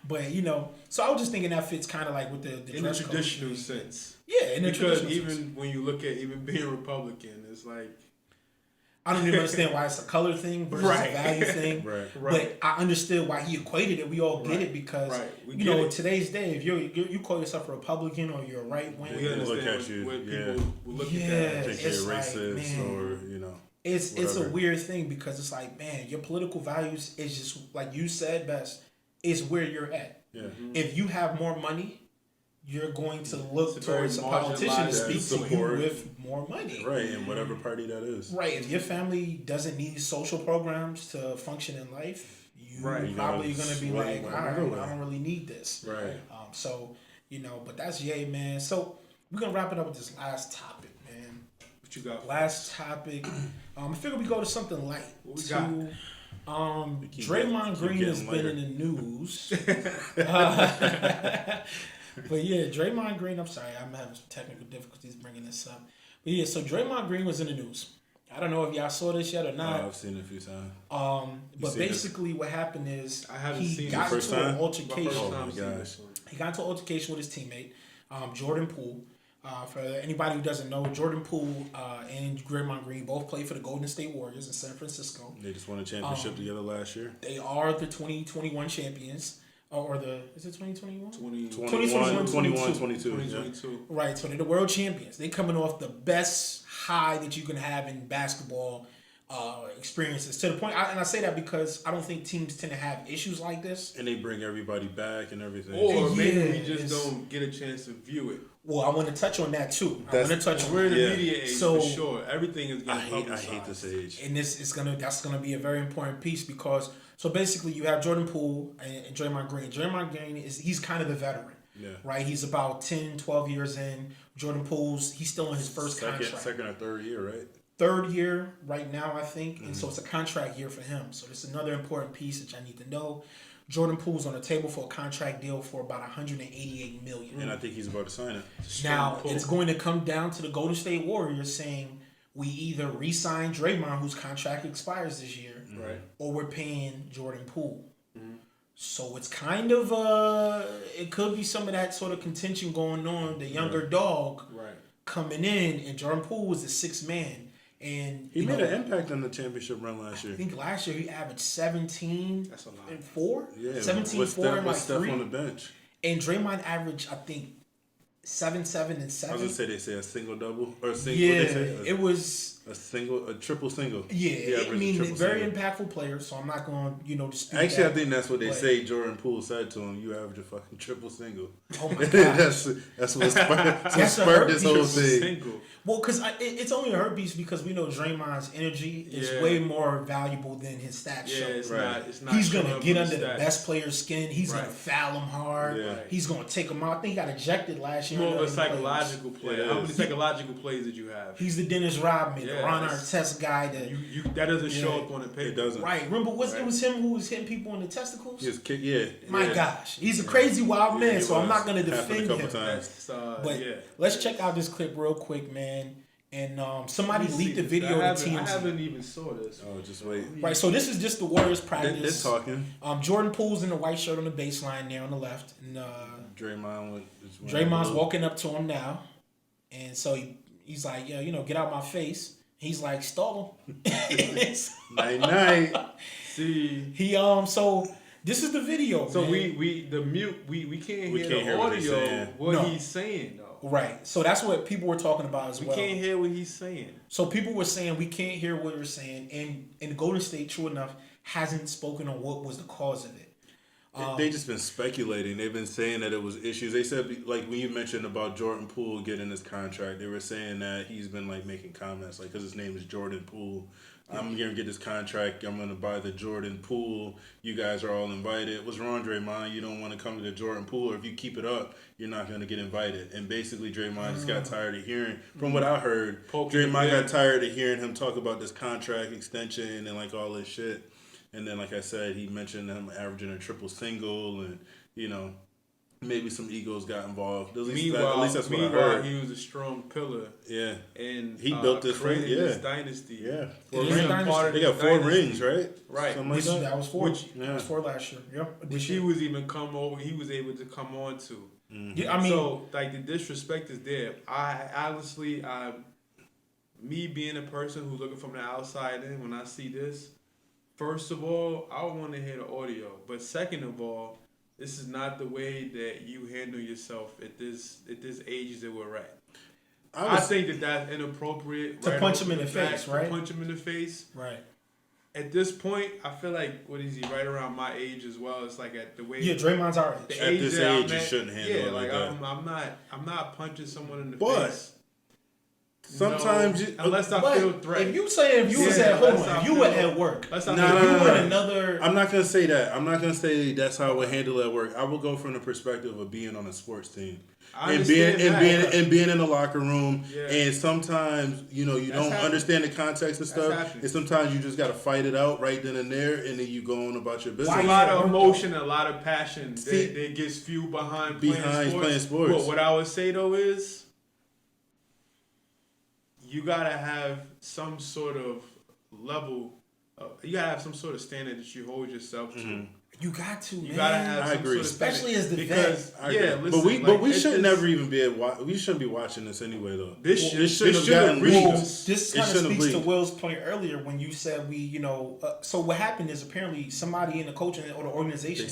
but so I was just thinking that fits kind of like with the In the dress code. traditional sense. Yeah, in the Because traditional even sense. when you look at even being Republican, it's like I don't even understand why it's a color thing versus a value thing. Right. But I understood why he equated it. We all get it because We in get it. today's day, if you call yourself a Republican or you're a right wing, we understand look at you, what yeah. people will look Yeah. at that. Think you're It's like, racist man. or it's a whatever. weird thing because it's like, man, your political values is just like you said best, is where you're at. Yeah. If you have more money you're going to look It's a very towards a politician to marginalized speak to you support. with more money. Right, in whatever party that is. Right. If your family doesn't need social programs to function in life, you Right. probably You going to gotta be sway like, all one right, other way. I don't really need this. Right. So, but that's yay, man. So we're going to wrap it up with this last topic, man. What you got? Last topic. I figure we go to something light. What we got? Draymond Green has been in the news. But yeah, Draymond Green, I'm sorry, I'm having some technical difficulties bringing this up. But yeah, so Draymond Green was in the news. I don't know if y'all saw this yet or not. I've seen it a few times. But basically what happened is I haven't he seen got it. First into an time? altercation. Oh my gosh. He got into an altercation with his teammate, Jordan Poole. For anybody who doesn't know, Jordan Poole and Draymond Green both played for the Golden State Warriors in San Francisco. They just won a championship together last year. They are the 2021 champions. Is it 2021? 21, 22. 2022. Right, so they're the world champions. They coming off the best high that you can have in basketball experiences. To the point, and I say that because I don't think teams tend to have issues like this. And they bring everybody back and everything. Or maybe Yeah, we just don't get a chance to view it. Well, I want to touch on that too. I want to touch on We're in the Yeah. media age So, for sure. Everything is I getting hate this age. and that's gonna be a very important piece because basically you have Jordan Poole and Draymond Green. Draymond Green he's kind of the veteran. Yeah. Right? He's about 10, 12 years in. Jordan Poole's he's still in his first contract. Second or third year, right? Third year right now, I think. And so it's a contract year for him. So this is another important piece that I need to know. Jordan Poole's on the table for a contract deal for about $188 million. And I think he's about to sign it. Now, it's going to come down to the Golden State Warriors saying we either re-sign Draymond, whose contract expires this year, right, or we're paying Jordan Poole. So it's kind of it could be some of that sort of contention going on. The younger dog right, coming in, and Jordan Poole was the sixth man. And He made an impact on the championship run last I year. think last year he averaged 17 That's a lot. and 4. Yeah, 17, with 4, and Steph, like with Steph 3. on the bench. And Draymond averaged, I think, 7, 7, and I was 7. gonna say they say a single double or a single. Yeah, They say it was. a triple single. Yeah, I averaged mean, a triple very single. impactful player. So I'm not going, to dispute. Actually, that. I think that's what they But- say. Jordan Poole said to him, "You average a fucking triple single." Oh my god. that's what sparked this whole thing. Single. Well, because it's only a hurt piece because we know Draymond's energy is Yeah. way more valuable than his stats Yeah, show. it's Right. not. It's not. He's showing gonna up get on under the stats. best player's skin. He's Right. gonna foul him hard. Yeah. Right. He's gonna take him out. I think he got ejected last year. More of a in the playoffs. psychological player. It How many is. psychological plays did you have? He's the Dennis Rodman, the Yeah, Ron it's- Artest guy. That You that doesn't show Yeah. up on the paper. It doesn't. right. Remember, it Right. was him who was hitting people in the testicles. He was yeah. My yeah. gosh, he's a crazy wild man. he So I'm was. not gonna Happened a defend couple him. times. That's But yeah. let's check out this clip real quick, man. And somebody leaked the video to I TMZ. haven't even saw this. Oh, just wait. Right, so this is just the Warriors They're practice. talking. Jordan Poole's in the white shirt on the baseline there on the left, and Draymond's walking up to him now, and so he's like, "Yeah, get out my face." He's like, "Stall him." Night night. See, He so this is the video. so man. we can't We hear can't the hear what he's audio. saying. What No. he's saying though. right. So that's what people were talking about as We well. can't hear what he's saying. So people were saying we can't hear what you're saying, and Golden State, true enough, hasn't spoken on what was the cause of it. They just been speculating. They've been saying that it was issues. They said, like when you mentioned about Jordan Poole getting his contract, they were saying that he's been like making comments like, because his name is Jordan Poole. I'm gonna get this contract. I'm gonna buy the Jordan Poole. You guys are all invited. What's wrong, Draymond? You don't want to come to the Jordan Poole, or if you keep it up, you're not gonna get invited. And basically, Draymond just got tired of hearing. From what I heard, Draymond got tired of hearing him talk about this contract extension and like all this shit. And then, like I said, he mentioned him averaging a triple single, and maybe some egos got involved. At least that's what I heard. He was a strong pillar. Yeah, And he built this created thing, this yeah. dynasty. Yeah, It is a dynasty. they got 4 rings, right? Right. Something like that. That was 4. Which- That was 4 last year. Yep. Which he was even he was able to come on to. Yeah, I mean, So like the disrespect is there. I honestly, me being a person who's looking from the outside in, when I see this, first of all, I want to hear the audio. But second of all, this is not the way that you handle yourself at this age that we're at. I think that that's inappropriate. To right punch off him in the bat, face, to right? punch him in the face. right. At this point, I feel like what is he right around my age as well? It's like at the way Draymond's our age. At this age, you shouldn't handle it like that. I'm not punching someone in the But face. sometimes, unless I feel threatened. If you was at home, if you were at work, I'm not gonna say that. I'm not gonna say that's how I would handle it at work. I will go from the perspective of being on a sports team. And being in the locker room, and sometimes you don't understand the context of stuff, and sometimes you just got to fight it out right then and there, and then you go on about your business. It's a lot of emotion, a lot of passion that gets fueled behind playing sports. But what I would say though is, you gotta have some sort of level. You gotta have some sort of standard that you hold yourself to. You got to, man. You gotta have some sort of especially as the because vet. listen, but we should never even we shouldn't be watching this anyway though. This shouldn't have gotten leaked. This kind of speaks to Will's point earlier when you said so what happened is apparently somebody in the coaching or the organization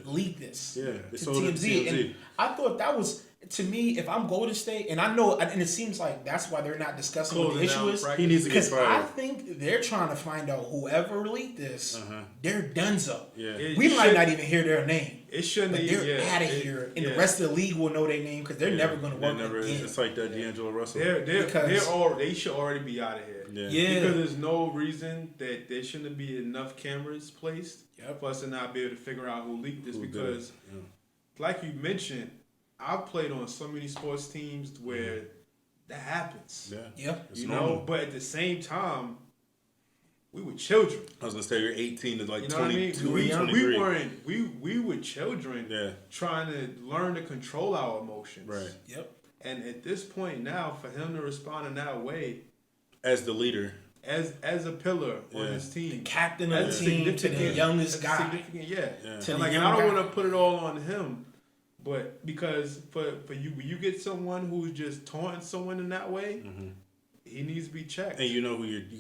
leaked this to TMZ. And I thought that was, to me, if I'm Golden State, and I know, and it seems like that's why they're not discussing what the issue is. He needs to get fired. I think they're trying to find out whoever leaked this, they're donezo. Yeah. We might not even hear their name. It shouldn't. But they're out of here, and the rest of the league will know their name because they're never going to work again. It's like that D'Angelo Russell. They should already be out of here. Yeah. Because there's no reason that there shouldn't be enough cameras placed for us to not be able to figure out who leaked this. Because, like you mentioned, I've played on so many sports teams where that happens. Yeah. But at the same time, we were children. I was gonna say you're 18 to like 22, 23. We were children trying to learn to control our emotions. Right. Yep. And at this point now, for him to respond in that way, as the leader, as a pillar on his team, the captain of the team, to the youngest guy, And I don't want to put it all on him. But because for you, when you get someone who's just taunting someone in that way, he needs to be checked. And you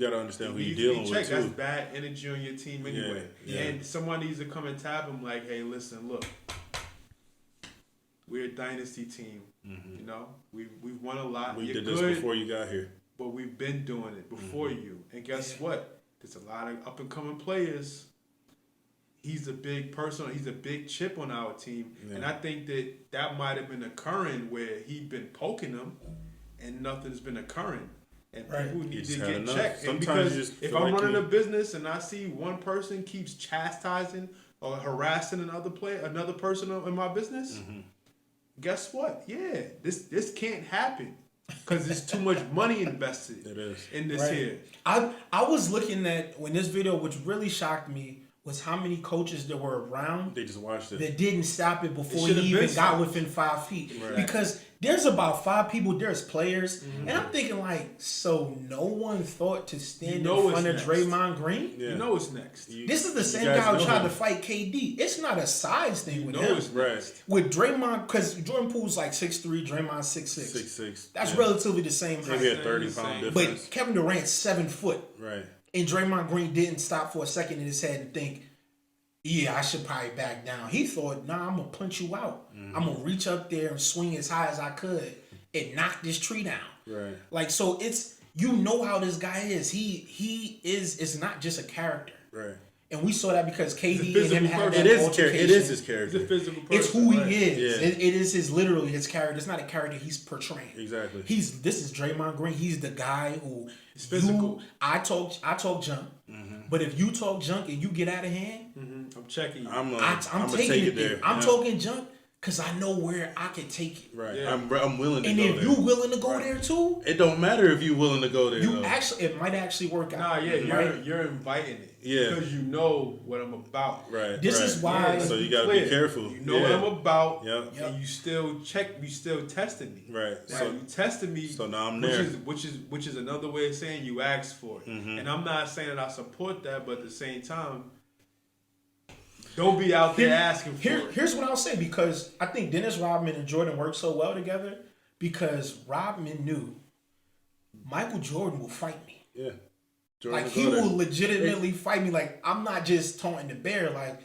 got to understand who you're dealing with too. That's bad energy on your team anyway. And someone needs to come and tap him like, hey, listen, look, we're a dynasty team. We've won a lot. We did this before you got here. But we've been doing it before you. And guess what? There's a lot of up and coming players. He's a big person. He's a big chip on our team. Yeah. And I think that might have been occurring where he'd been poking them and nothing's been occurring. And people need to get checked. And because if I'm running a business and I see one person keeps chastising or harassing another person in my business, guess what? Yeah, this can't happen. Because there's too much money invested in this here. I was looking at, when this video, which really shocked me, was how many coaches that were around. They just watched it. That didn't stop it before he even got within 5 feet. Right. Because there's about 5 people, there's players. And I'm thinking so no one thought to stand in front of Draymond Green? Yeah. You know what's next. This is the same guy who tried to fight KD. It's not a size thing with him. With Draymond, because Jordan Poole's like 6'3", Draymond 6'6". 6'6". That's relatively the same height. Maybe a 30-pound difference. But Kevin Durant's 7 foot. Right. And Draymond Green didn't stop for a second in his head and think, I should probably back down. He thought, I'm going to punch you out. I'm going to reach up there and swing as high as I could and knock this tree down. Right. So it's, how this guy is. It's not just a character. Right. And we saw that because KD and him had that altercation. It is his character. He's a physical person. It's who he is. Yeah. It is literally his character. It's not a character he's portraying. Exactly. This is Draymond Green. He's the guy who is physical. I talk junk. But if you talk junk and you get out of hand, I'm checking you. I'm taking it there. I'm talking junk because I know where I can take it. Right. Yeah. I'm willing to go there. And if you're willing to go there too, it don't matter if you're willing to go there. It might actually work out. You're inviting it. Yeah. Because you know what I'm about. Right. This is why. So you got to be careful. You know what I'm about. Yep. And you still testing me. Right. So you tested me. So now I'm there. Which is another way of saying you asked for it. And I'm not saying that I support that, but at the same time, don't be out there asking for it. Here's what I'll say, because I think Dennis Rodman and Jordan worked so well together because Rodman knew Michael Jordan will fight me. Yeah. Jordan he will legitimately fight me. Like, I'm not just taunting the bear. Like,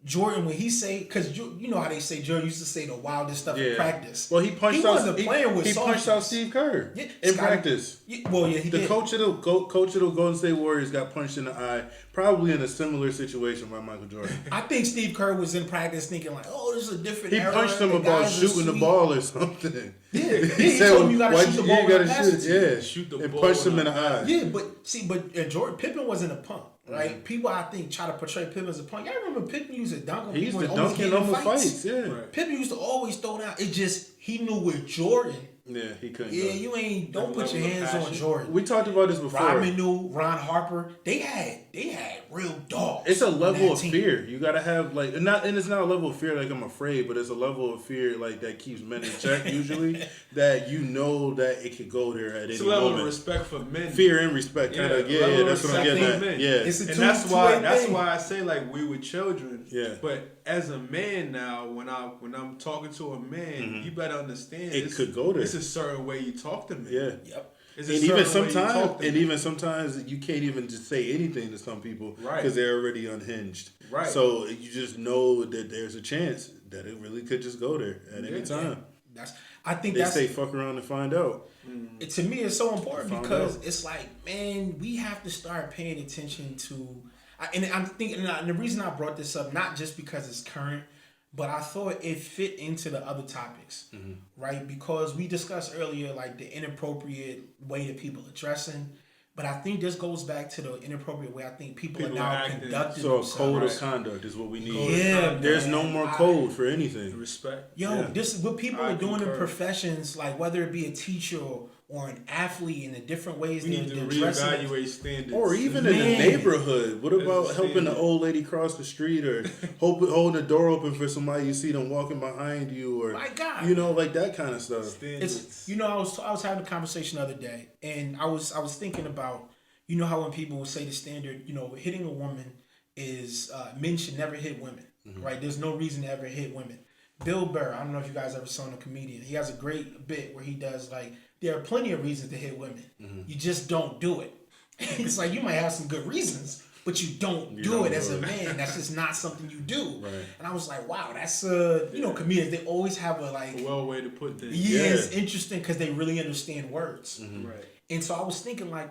Jordan, when he say, because you know how they say Jordan used to say the wildest stuff in practice. Well, he punched out Steve Kerr in practice. He the did. coach of the Golden State Warriors got punched in the eye, probably in a similar situation by Michael Jordan. I think Steve Kerr was in practice thinking like, oh, this is a different era. He punched him about shooting the ball or something. Yeah, he told him you gotta shoot the ball. You gotta shoot the ball. And punched him in the eye. Yeah, but Jordan Pippen wasn't a punk. Right, people I think try to portray Pippen as a punk. Y'all remember Pippen used to dunk on people? He used to dunk in the fights. Yeah, right. Pippen used to always throw down. It just he knew with Jordan. Yeah, he couldn't. Yeah, you don't put your hands on Jordan. We talked about this before. Rodman knew, Ron Harper. They had real dogs. It's a level of fear. You gotta have and it's not a level of fear like I'm afraid, but it's a level of fear like that keeps men in check usually. That you know that it could go there at any moment. It's a level of respect for men. Fear and respect, kind of. Yeah, that's what I'm getting at. Yeah, that's why I say like we were children. Yeah, but as a man now, when I'm talking to a man, you better understand it could go there. It's a certain way you talk to me. Yeah. Yep. And even sometimes you can't even just say anything to some people because they're already unhinged. Right. So you just know that there's a chance that it really could just go there at any time. They say fuck around and find out. To me, it's so important because it's like, man, we have to start paying attention to. And I'm thinking, and the reason I brought this up, not just because it's current, but I thought it fit into the other topics, right? Because we discussed earlier, like the inappropriate way that people are dressing. But I think this goes back to the inappropriate way I think people are now conducting themselves. So a code of conduct is what we need. Yeah, there's no more code for anything. Respect. This is what people are doing in professions, like whether it be a teacher or an athlete in the different ways we need to reevaluate standards. Or even in the neighborhood. What about helping the old lady cross the street or holding the door open for somebody you see them walking behind you or my God. Like that kind of stuff. It's I was having a conversation the other day and I was thinking about how when people say the standard, hitting a woman is men should never hit women. Right? There's no reason to ever hit women. Bill Burr, I don't know if you guys ever saw him, a comedian. He has a great bit where he does like there are plenty of reasons to hit women. You just don't do it. It's like you might have some good reasons, but you don't do it as a man. That's just not something you do. Right. And I was like, wow, that's comedians. They always have a well way to put things. Yeah, it's interesting because they really understand words. Right. And so I was thinking like,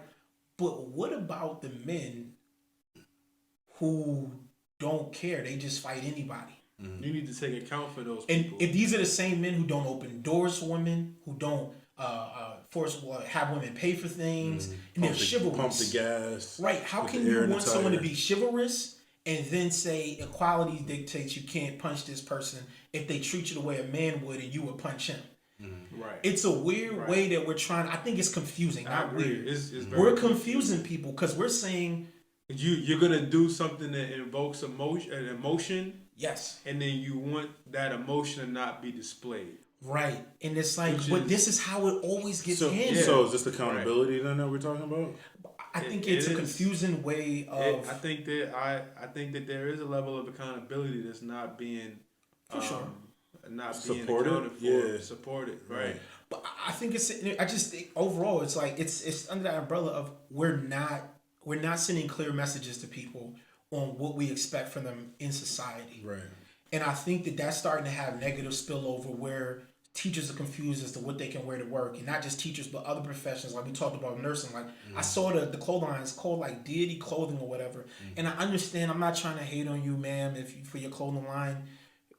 but what about the men who don't care? They just fight anybody. You need to take account for those people. And if these are the same men who don't open doors for women, who don't have women pay for things, and they're chivalrous. Pump the gas. Right. How can you want someone to be chivalrous and then say equality dictates you can't punch this person if they treat you the way a man would and you would punch him? Right. It's a weird way that we're trying. I think it's confusing. Not weird. We're confusing people because we're saying you're gonna do something that invokes emotion. Yes. And then you want that emotion to not be displayed. Right. And it's like, but this is how it always gets handled. So is this accountability then that we're talking about? I think it's a confusing way of. I think that there is a level of accountability that's not being for sure not supported? Being accounted for, supported, right? But I think I just think overall it's like it's under that umbrella of we're not sending clear messages to people on what we expect from them in society. Right. And I think that's starting to have negative spillover where teachers are confused as to what they can wear to work. And not just teachers, but other professions. Like we talked about nursing. Like I saw the clothing line. It's called like Deity Clothing or whatever. And I understand, I'm not trying to hate on you, ma'am, for your clothing line.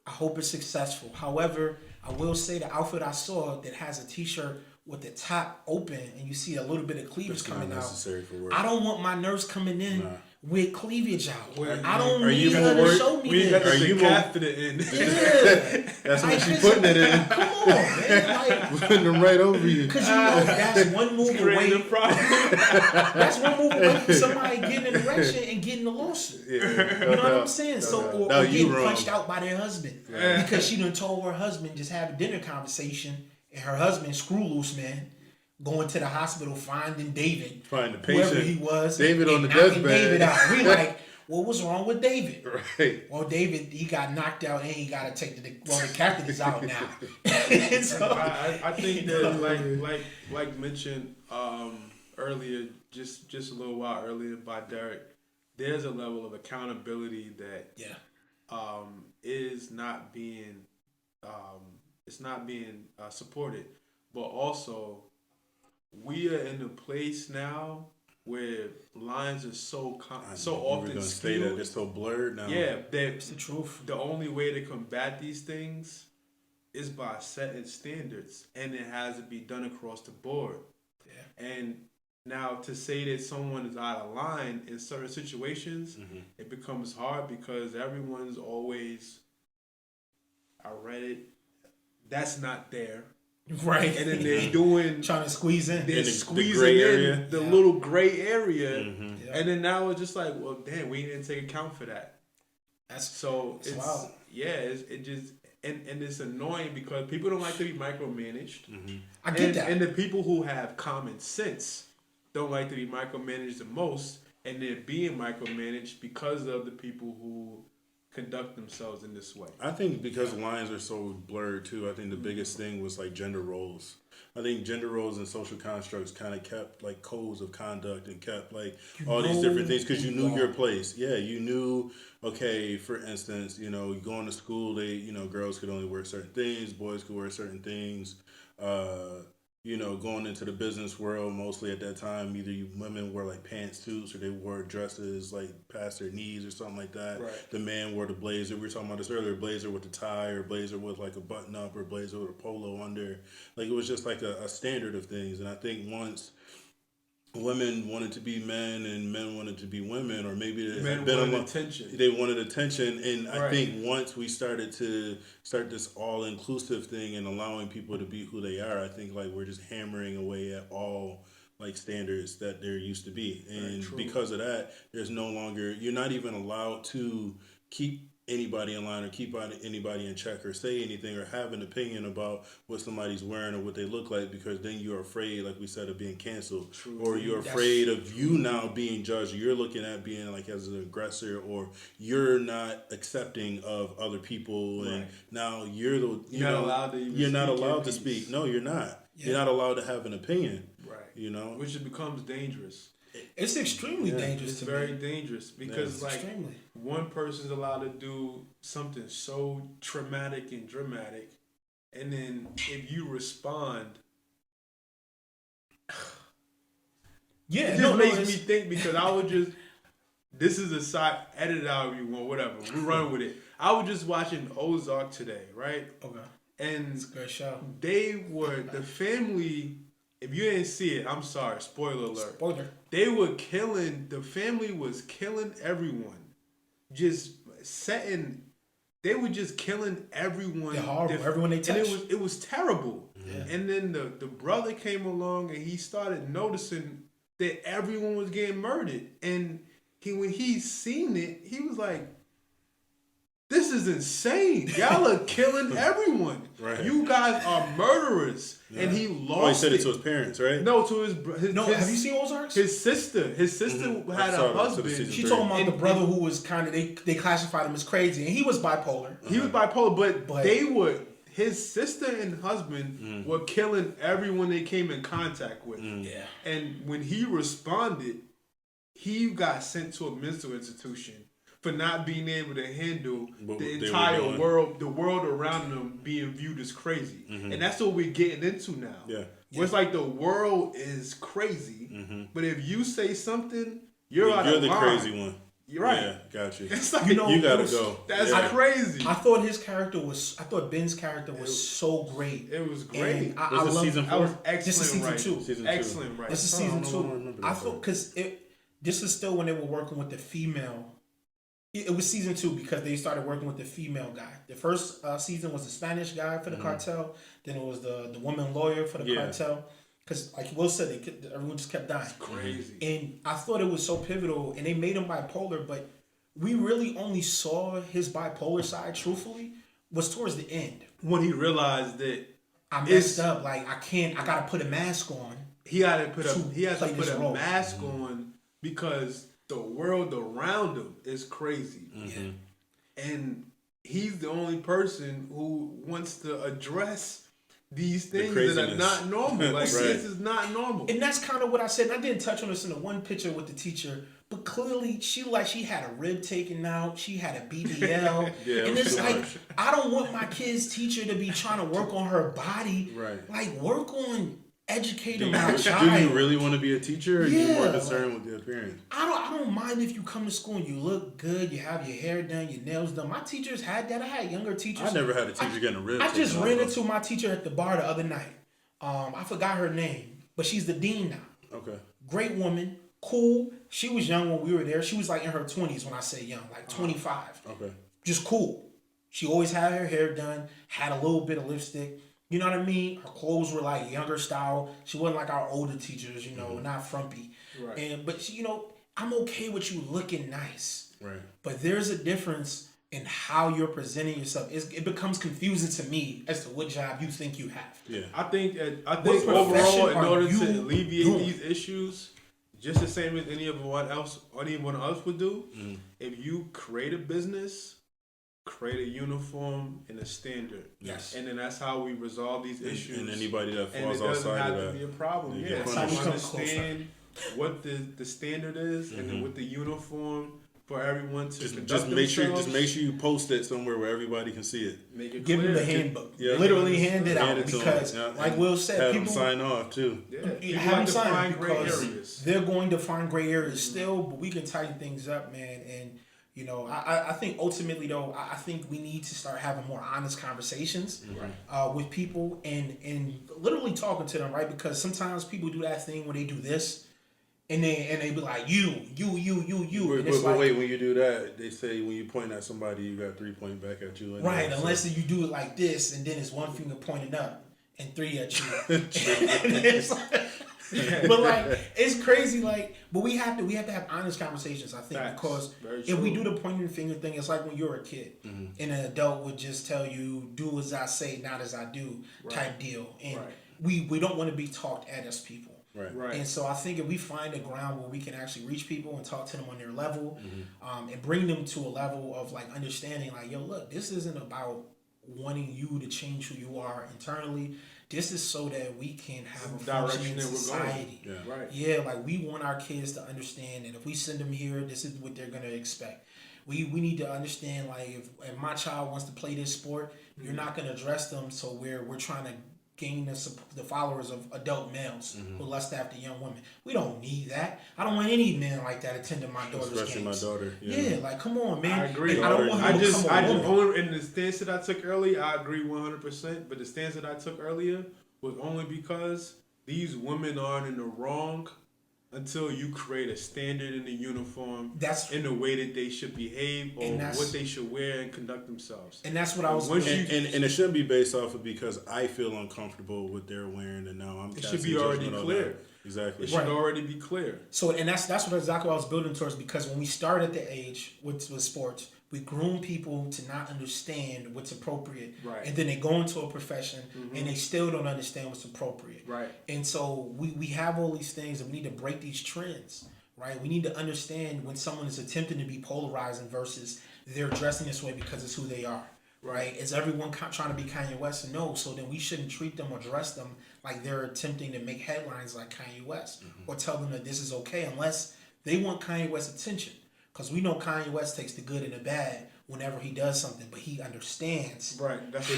I hope it's successful. However, I will say the outfit I saw that has a t-shirt with the top open and you see a little bit of cleavage coming out. I don't want my nurse coming in with cleavage out. I don't need her to show me this. Are you confident in? Yeah. That's when she's putting it in. Come on, man. Like, putting them right over you. Because that's one move away. That's one move away from somebody getting an erection and getting a lawsuit. You know what I'm saying? Or getting punched out by their husband because she done told her husband just have a dinner conversation and her husband screw loose man. Going to the hospital, finding David, find the patient, whoever he was, David on the deathbed. David out. We like, well, what's wrong with David? Right. Well, David, he got knocked out, and he got to take the catheters out now. So, I think that, like mentioned earlier, just a little while earlier by Derek, there's a level of accountability that is not being it's not being supported, but also we are in a place now where lines are so often gonna skewed. say that they're so blurred now. Yeah, It's the truth. the only way to combat these things is by setting standards, and it has to be done across the board. Yeah. And now to say that someone is out of line in certain situations, it becomes hard because everyone's always, I read it, that's not there. Right. And then they're doing, trying to squeeze in. they're the squeezing gray in area. the little gray area. Yeah. And then now it's just like, well, damn, we didn't take account for that. It's wild. yeah, it just, and it's annoying because people don't like to be micromanaged. I get that. And the people who have common sense don't like to be micromanaged the most, and they're being micromanaged because of the people who conduct themselves in this way. I think because lines are so blurred too, I think the biggest thing was like gender roles. I think gender roles and social constructs kind of kept like codes of conduct and kept like all these different things because you knew your place. Yeah, you knew, okay, for instance, you know, going to school, girls could only wear certain things, boys could wear certain things. You know, going into the business world, mostly at that time, either women wore like pantsuits or they wore dresses like past their knees or something like that. Right. The man wore the blazer. We were talking about this earlier, blazer with the tie or blazer with like a button up or blazer with a polo under. Like it was just like a standard of things. And I think once women wanted to be men and men wanted to be women, or maybe Men wanted attention. They wanted attention, and Right. I think once we started to start this all inclusive thing and allowing people to be who they are, I think like we're just hammering away at all like standards that there used to be, and because of that, there's no longer, you're not even allowed to keep anybody in line or keep anybody in check or say anything or have an opinion about what somebody's wearing or what they look like, because then you're afraid, like we said, of being canceled. Or you're afraid of you now being judged. You're looking at being like as an aggressor, or you're not accepting of other people, and now you're not allowed to speak. No, you're not. You're not allowed to have an opinion. Right. You know, which becomes dangerous. It's extremely dangerous. It's very dangerous because extremely. One person's allowed to do something so traumatic and dramatic, and then if you respond, it just makes me think, because I would just, this is a side, edit it out if you want, whatever, we run with it. I was just watching Ozark today, right? Okay. And it's a great show. They were, the family, if you didn't see it, I'm sorry, spoiler alert. Spoiler. The family was killing everyone. They were just killing everyone. They're horrible. Everyone they touch. And it was terrible. Yeah. And then the brother came along and he started noticing that everyone was getting murdered. And when he seen it, he was like, this is insane. Y'all are killing everyone. Right. You guys are murderers. Yeah. And he lost. Oh, he said it to his parents, right? No, to his no, have you seen Ozarks? His sister had a husband. She told him about the brother who was kind of, they classified him as crazy, and he was bipolar. He was bipolar, but they were, his sister and husband were killing everyone they came in contact with. Yeah. And when he responded, he got sent to a mental institution for not being able to handle the entire world, the world around them being viewed as crazy. And that's what we're getting into now. Yeah. Where it's like the world is crazy, but if you say something, you're out of line. You're the crazy one. You're right. Yeah, got you. It's like, you gotta go. That's crazy. I thought Ben's character was so great. It was great. And I love season 4? Excellent. This is season 2. Season 2. Excellent, right? This is season 2. I thought, because this is still when they were working with the female. It was season 2 because they started working with the female guy. The first season was the Spanish guy for the cartel. Then it was the woman lawyer for the cartel. Because, like Will said, everyone just kept dying. It's crazy. And I thought it was so pivotal. And they made him bipolar, but we really only saw his bipolar side, truthfully, was towards the end. When he realized that I messed up. Like, I gotta put a mask on. He had to put a mask on because the world around him is crazy. And he's the only person who wants to address these things that are not normal. Like, this is not normal. And that's kind of what I said. And I didn't touch on this in the one picture with the teacher, but clearly she had a rib taken out. She had a BBL. And it's like, I don't want my kid's teacher to be trying to work on her body. Right. Like, work on educating my child. Do you really want to be a teacher, or are you more concerned with the appearance? I don't mind if you come to school and you look good, you have your hair done, your nails done. My teachers had that. I had younger teachers. I never had a teacher getting a rib. I just ran into my teacher at the bar the other night. I forgot her name, but she's the dean now. Okay. Great woman, cool. She was young when we were there. She was like in her 20s when I say young, like 25. Okay. Just cool. She always had her hair done, had a little bit of lipstick. You know what I mean? Her clothes were like younger style. She wasn't like our older teachers, not frumpy. Right. But she, I'm okay with you looking nice. Right. But there's a difference in how you're presenting yourself. It becomes confusing to me as to what job you think you have. Yeah. I think overall, in order to alleviate these issues, just the same as anyone else would do, if you create a business, create a uniform and a standard. Yes. And then that's how we resolve these issues. And anybody that falls outside of that. And it doesn't have to be a problem. Yeah. That's how we come understand what the standard is, and then with the uniform for everyone to just make sure you post it somewhere where everybody can see it. Make it Give clear. them the handbook. Yeah. Literally hand it out Hand it to because, them. like Will said, have people them sign off too. Yeah. have them sign gray because areas. they're going to find gray areas still, but we can tighten things up, man. And I think ultimately though, I think we need to start having more honest conversations with people and literally talking to them, right? Because sometimes people do that thing when they do this. And they be like, you. But wait, when you do that, they say when you point at somebody, you got 3 pointing back at you. Right, unless you do it like this, and then it's one finger pointing up and 3 at you. But like, it's crazy. Like, but we have to have honest conversations. I think because if we do the pointing finger thing, it's like when you're a kid, and an adult would just tell you, "Do as I say, not as I do," type deal. And we don't want to be talked at as people. Right. And so I think if we find a ground where we can actually reach people and talk to them on their level, and bring them to a level of like understanding, like, yo, look, this isn't about wanting you to change who you are internally. This is so that we can have a functioning society. Yeah, like we want our kids to understand that if we send them here, this is what they're gonna expect. We need to understand, like, if my child wants to play this sport, you're not gonna address them so we're trying to gain the followers of adult males who lust after young women. We don't need that. I don't want any man like that attending my daughter's Especially games. my daughter. Yeah, like, come on, man. I agree. And I don't want him to become a woman. only in the stance that I took earlier, I agree 100%. But the stance that I took earlier was only because these women aren't in the wrong until you create a standard in the uniform, in the way that they should behave or what they should wear and conduct themselves. And that's what I was. And it shouldn't be based off of because I feel uncomfortable with their wearing, and now I'm. It should be already clear. Exactly. It should already be clear. So, and that's what exactly what I was building towards, because when we start at the age with sports, we groom people to not understand what's appropriate. Right. And then they go into a profession and they still don't understand what's appropriate. Right. And so we have all these things, and we need to break these trends, right? We need to understand when someone is attempting to be polarizing versus they're dressing this way because it's who they are. Right? Is everyone trying to be Kanye West? No. So then we shouldn't treat them or dress them like they're attempting to make headlines like Kanye West or tell them that this is okay unless they want Kanye West's attention. Because we know Kanye West takes the good and the bad whenever he does something, but he understands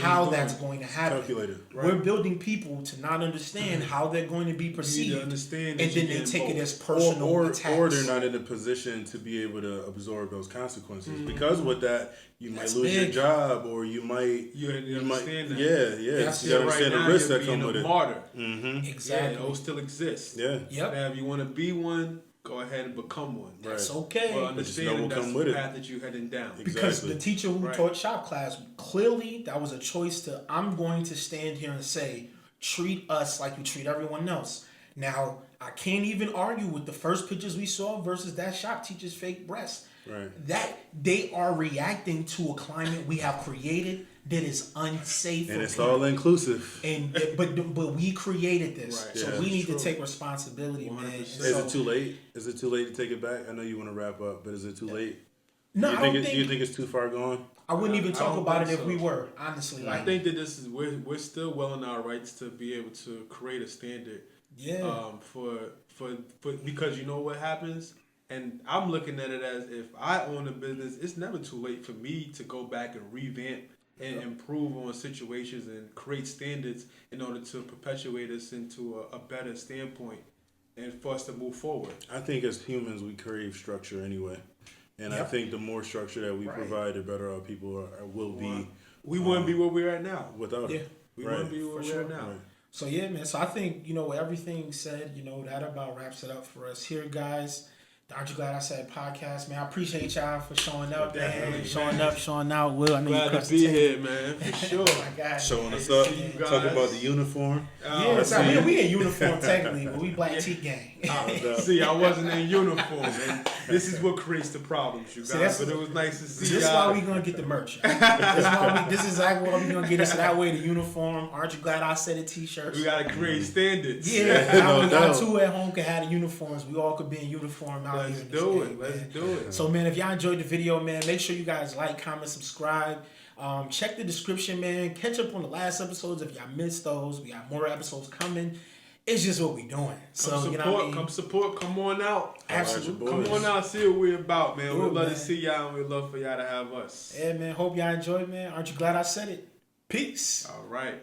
how that's going to happen. Calculated. Right. We're building people to not understand how they're going to be perceived, and then they take it as personal attacks. Or they're not in a position to be able to absorb those consequences. Because with that, you might lose your job, or you might. You understand that. Yeah. You gotta understand the risks that come with it. Martyr. Exactly. Yeah, those still exist. Yeah. Yep. Now, if you want to be one, go ahead and become one. That's okay. Well, understand that's the path that you're heading down. Because the teacher who taught shop class, clearly that was a choice to, I'm going to stand here and say, treat us like you treat everyone else. Now, I can't even argue with the first pictures we saw versus that shop teacher's fake breasts. Right. That they are reacting to a climate we have created that is unsafe, and it's all inclusive. And but we created this, right. so we need to take responsibility, 100%. Man. Is it too late? Is it too late to take it back? I know you want to wrap up, but is it too late? No, Do I don't you think it's too far gone? I wouldn't even I talk don't about it think if so. we were, honestly. I Like, think that this is we're still well in our rights to be able to create a standard. yeah. For because you know what happens, and I'm looking at it as if I own a business, it's never too late for me to go back and revamp and improve on situations and create standards in order to perpetuate us into a better standpoint and for us to move forward. I think as humans we crave structure anyway, and I Yep. think the more structure that we Right. provide, the better our people will be. We wouldn't be where we're at now. Without Yeah. it. We Right. wouldn't be where For we're sure. at now. Right. So yeah, man. So I think, with everything said, that about wraps it up for us here, guys. The Aren't You Glad I Said podcast, man. I appreciate y'all for showing up, man. Definitely, Showing man. up, showing out. Will, I know you Glad pressed to be the tape. here, man, for sure. Oh my God. Showing us to up, see you talking guys. about the uniform. Yeah, so see. we in uniform technically, but we black tee gang. See, I wasn't in uniform, and this is what creates the problems, you See, guys. that's- But it was nice to see This is y'all. why we gonna get the merch. This is exactly why we gonna get us. So that way, the uniform. Aren't you glad I said it? T-shirts. We gotta create standards. Yeah, No we got doubt. two at home can have the uniforms. We all could be in uniform out Let's here. in this do game, it. Let's man. do it. So, man, if y'all enjoyed the video, man, make sure you guys like, comment, subscribe. Check the description, man. Catch up on the last episodes if y'all missed those. We got more episodes coming. It's just what we doing. So, Come support, you know what I mean? come support, come on out. Absolutely. Boys. Come on out, see what we're about, man. Do We'd it, love man. to see y'all, and we'd love for y'all to have us. Yeah, man. Hope y'all enjoyed, man. Aren't you glad I said it? Peace. All right.